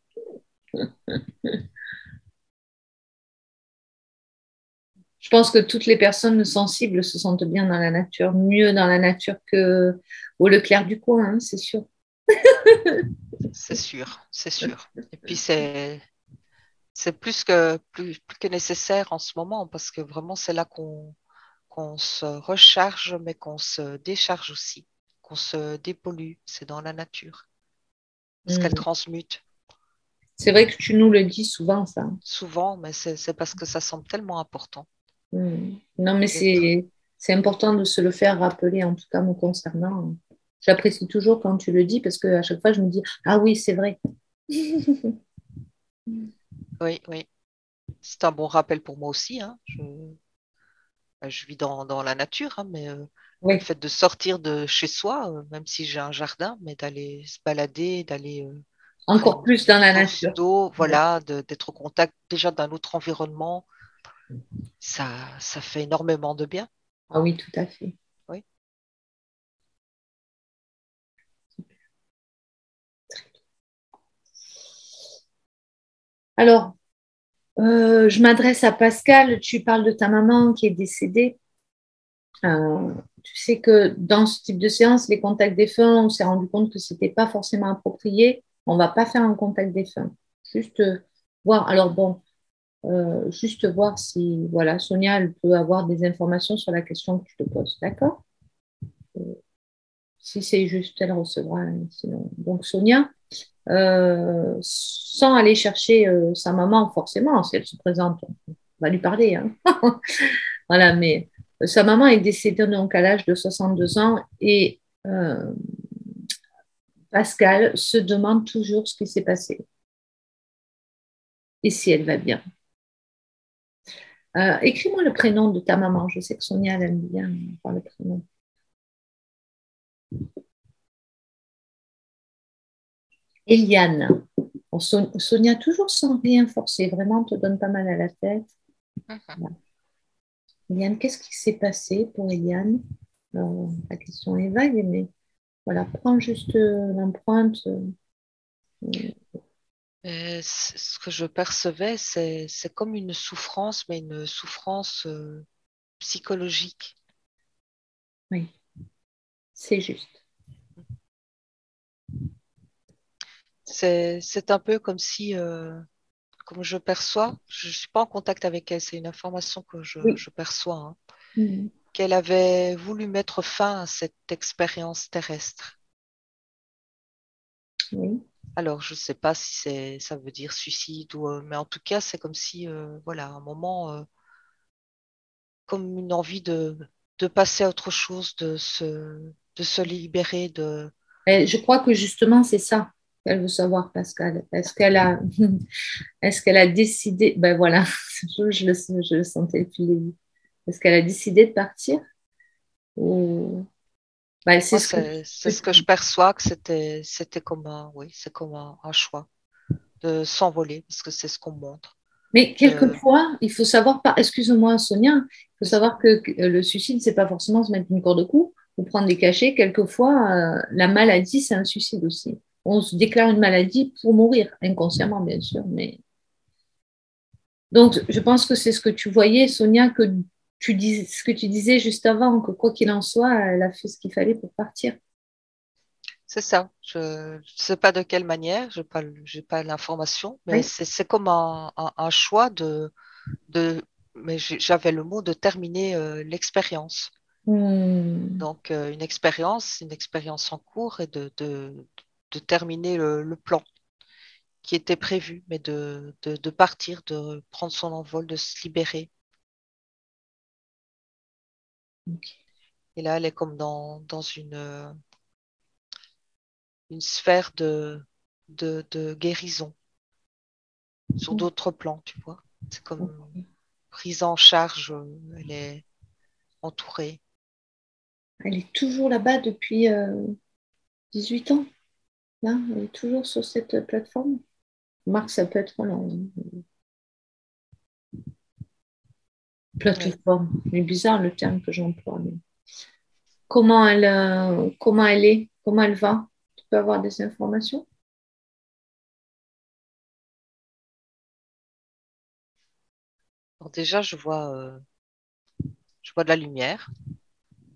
Je pense que toutes les personnes sensibles se sentent bien dans la nature, mieux dans la nature que au Leclerc du coin, hein, c'est sûr. C'est sûr, c'est sûr. Et puis c'est plus que nécessaire en ce moment parce que vraiment c'est là qu'on se recharge, mais qu'on se décharge aussi, qu'on se dépollue. C'est dans la nature parce qu'elle Mm. transmute C'est vrai que tu nous le dis souvent, ça. souvent, mais c'est parce que ça semble tellement important Mm. Non, mais d'être. c'est important de se le faire rappeler, en tout cas me concernant. J'apprécie toujours quand tu le dis parce qu'à chaque fois, je me dis, ah oui, c'est vrai. Oui, oui. C'est un bon rappel pour moi aussi, hein. Je vis dans la nature, hein, mais le Oui, fait de sortir de chez soi, même si j'ai un jardin, mais d'aller se balader, d'aller près encore plus d'une dans la source nature. d'eau, Ouais. voilà, d'être au contact déjà d'un autre environnement, ça fait énormément de bien. Ah oui, tout à fait. Oui. Alors, je m'adresse à Pascal. Tu parles de ta maman qui est décédée. Tu sais que dans ce type de séance, les contacts défunts, on s'est rendu compte que ce n'était pas forcément approprié. On ne va pas faire un contact défunt. Juste voir. Alors bon, juste voir si voilà, Sonia, elle peut avoir des informations sur la question que tu te poses. D'accord? Si c'est juste, elle recevra. Sinon. Donc Sonia, sans aller chercher sa maman forcément, si elle se présente, on va lui parler, hein. Voilà, mais sa maman est décédée donc à l'âge de 62 ans et Pascal se demande toujours ce qui s'est passé et si elle va bien. Écris-moi le prénom de ta maman. Je sais que Sonia, elle aime bien voir le prénom. Eliane. Bon, Sonia, toujours sans rien forcer, vraiment, te donne pas mal à la tête. Mhm. Voilà. Eliane, qu'est-ce qui s'est passé pour Eliane? La question est vague, mais voilà, prends juste l'empreinte. Ce que je percevais, c'est comme une souffrance, mais une souffrance psychologique. Oui, c'est juste. C'est un peu comme si, comme je perçois, je ne suis pas en contact avec elle, c'est une information que Oui. je perçois, hein, Mhm. qu'elle avait voulu mettre fin à cette expérience terrestre. Oui. Alors, je ne sais pas si ça veut dire suicide ou, mais en tout cas, c'est comme si, voilà, un moment, comme une envie de passer à autre chose, de se libérer de. Et je crois que justement, c'est ça qu'elle veut savoir, Pascal. Est-ce qu'elle a décidé, ben voilà, je le sentais depuis le début. Est-ce qu'elle a décidé de partir ou... Bah, Moi, c'est ce que je perçois que c'était comme oui, c'est comme un choix de s'envoler parce que c'est ce qu'on montre. Mais De, quelquefois, il faut savoir, excuse-moi Sonia, il faut savoir que le suicide, c'est pas forcément se mettre une corde au cou ou prendre des cachets. Quelquefois, la maladie, c'est un suicide aussi. On se déclare une maladie pour mourir, inconsciemment bien sûr. Mais donc, je pense que c'est ce que tu voyais, Sonia, que ce que tu disais juste avant, que quoi qu'il en soit, elle a fait ce qu'il fallait pour partir. c'est ça. Je ne sais pas de quelle manière, j'ai pas l'information, mais Oui. c'est comme un choix mais j'avais le mot de terminer l'expérience. Hmm. Donc, une expérience en cours et de terminer le plan qui était prévu, mais de partir, de prendre son envol, de se libérer. Ok. Et là, elle est comme dans une sphère de guérison sur d'autres plans, tu vois. C'est comme prise en charge, elle est entourée. Elle est toujours là-bas depuis 18 ans. Là, elle est toujours sur cette plateforme. Marc, ça peut être long. Oui. Plateforme. C'est bizarre le terme que j'emploie. Mais comment elle est? Comment elle va? Tu peux avoir des informations? Alors déjà, je vois de la lumière.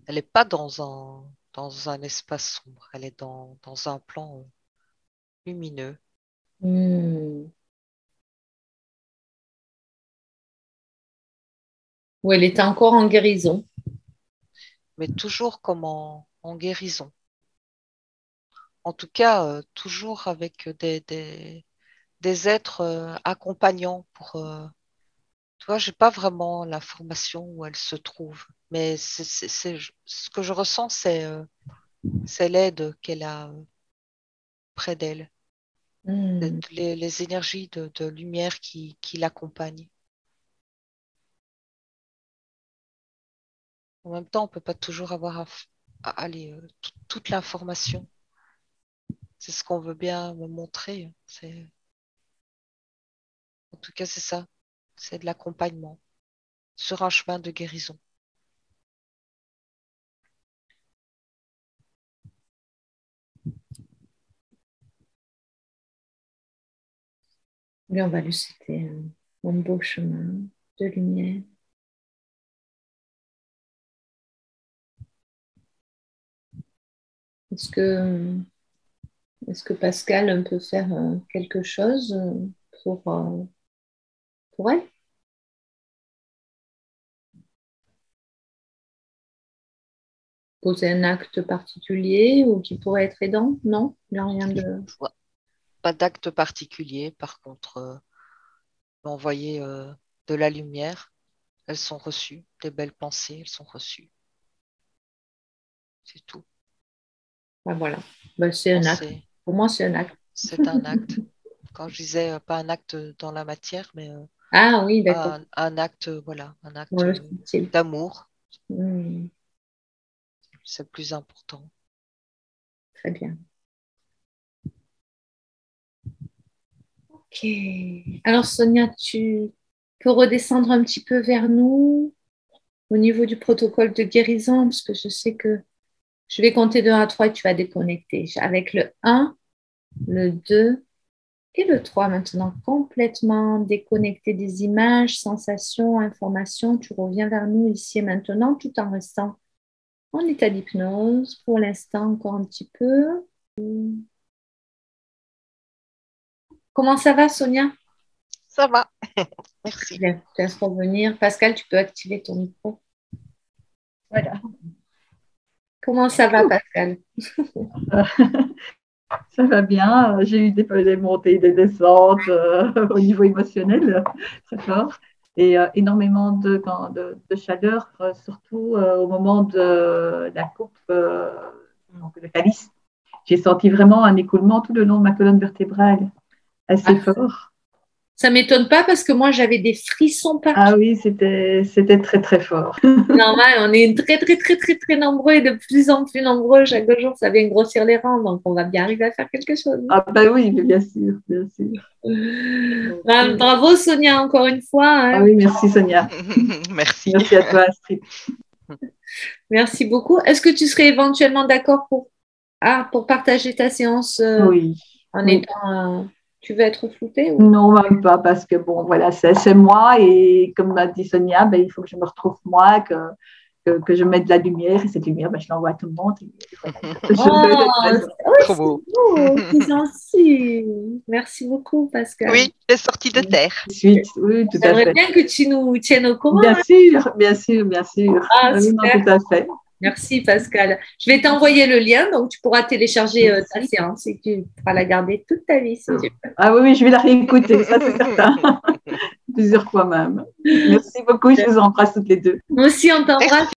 Elle n'est pas dans un espace sombre, elle est dans un plan lumineux, Hmm. Ou elle est encore en guérison. mais toujours comme en guérison. En tout cas, toujours avec des êtres accompagnants pour. Tu vois, j'ai pas vraiment l'information où elle se trouve, mais ce que je ressens, c'est l'aide qu'elle a près d'elle, Hmm. les énergies de lumière qui l'accompagnent. En même temps, on peut pas toujours avoir aller, toute l'information. C'est ce qu'on veut bien me montrer. En tout cas, c'est ça. C'est de l'accompagnement sur un chemin de guérison. Lui, on va lui souhaiter un beau chemin de lumière. Est-ce que, est-ce que Pascal peut faire quelque chose pour elle? Poser un acte particulier ou qui pourrait être aidant? Non, il n'y a rien de... Je vois pas d'acte particulier. Par contre, envoyer de la lumière, elles sont reçues. Des belles pensées, elles sont reçues. C'est tout. Ah, voilà. Ben, c'est Bon, un acte. Pour moi, c'est un acte. c'est un acte. Quand je disais pas un acte dans la matière, mais Ah oui, d'accord. un acte, voilà, un Dans acte le style. d'amour, Hmm, c'est le plus important. très bien. Ok. Alors, Sonia, tu peux redescendre un petit peu vers nous au niveau du protocole de guérison, parce que je sais que je vais compter de 1 à 3 et tu vas déconnecter. Avec le 1, le 2 et le 3 maintenant, complètement déconnecté des images, sensations, informations. Tu reviens vers nous ici et maintenant tout en restant en état d'hypnose. Pour l'instant, encore un petit peu. Comment ça va, Sonia? Ça va, Très merci. bien. Je te laisse revenir. Pascal, tu peux activer ton micro. Voilà. Comment ça va, Pascal? Euh, Ça va bien. J'ai eu des montées, des descentes au niveau émotionnel, très fort. Et énormément de chaleur, surtout au moment de la coupe, donc le calice. J'ai senti vraiment un écoulement tout le long de ma colonne vertébrale, assez Ah, fort. Ça ne m'étonne pas parce que moi, j'avais des frissons partout. Ah oui, c'était très, très fort. Normal, on est très, très, très, très, très nombreux et de plus en plus nombreux. Chaque jour, ça vient grossir les rangs. Donc, on va bien arriver à faire quelque chose. Ah ben oui, bien sûr, bien sûr. Bravo, Sonia, encore une fois. Hein. Ah oui, merci, Sonia. Merci. Merci à toi, Astrid. Merci beaucoup. Est-ce que tu serais éventuellement d'accord pour partager ta séance Oui. en Oui. étant... tu veux être floutée ou... Non, même pas, parce que bon, voilà, c'est moi et comme m'a dit Sonia, ben, il faut que je me retrouve moi, que je mette de la lumière et cette lumière, ben, je l'envoie à tout le monde. Et voilà, Trop beau. C'est gentil. Merci beaucoup, Pascal. Oui, les sorties de terre. Suite, oui, tout à J'aimerais fait. bien que tu nous tiennes au courant. Bien sûr, bien sûr, bien sûr. Ah, oui, non, super. tout à fait. Merci, Pascal. Je vais t'envoyer le lien, donc tu pourras télécharger ta séance et tu pourras la garder toute ta vie si tu veux. Ah oui, oui, je vais la réécouter, ça c'est certain. Plusieurs fois même. Merci beaucoup, je vous embrasse toutes les deux. Nous aussi, on t'embrasse.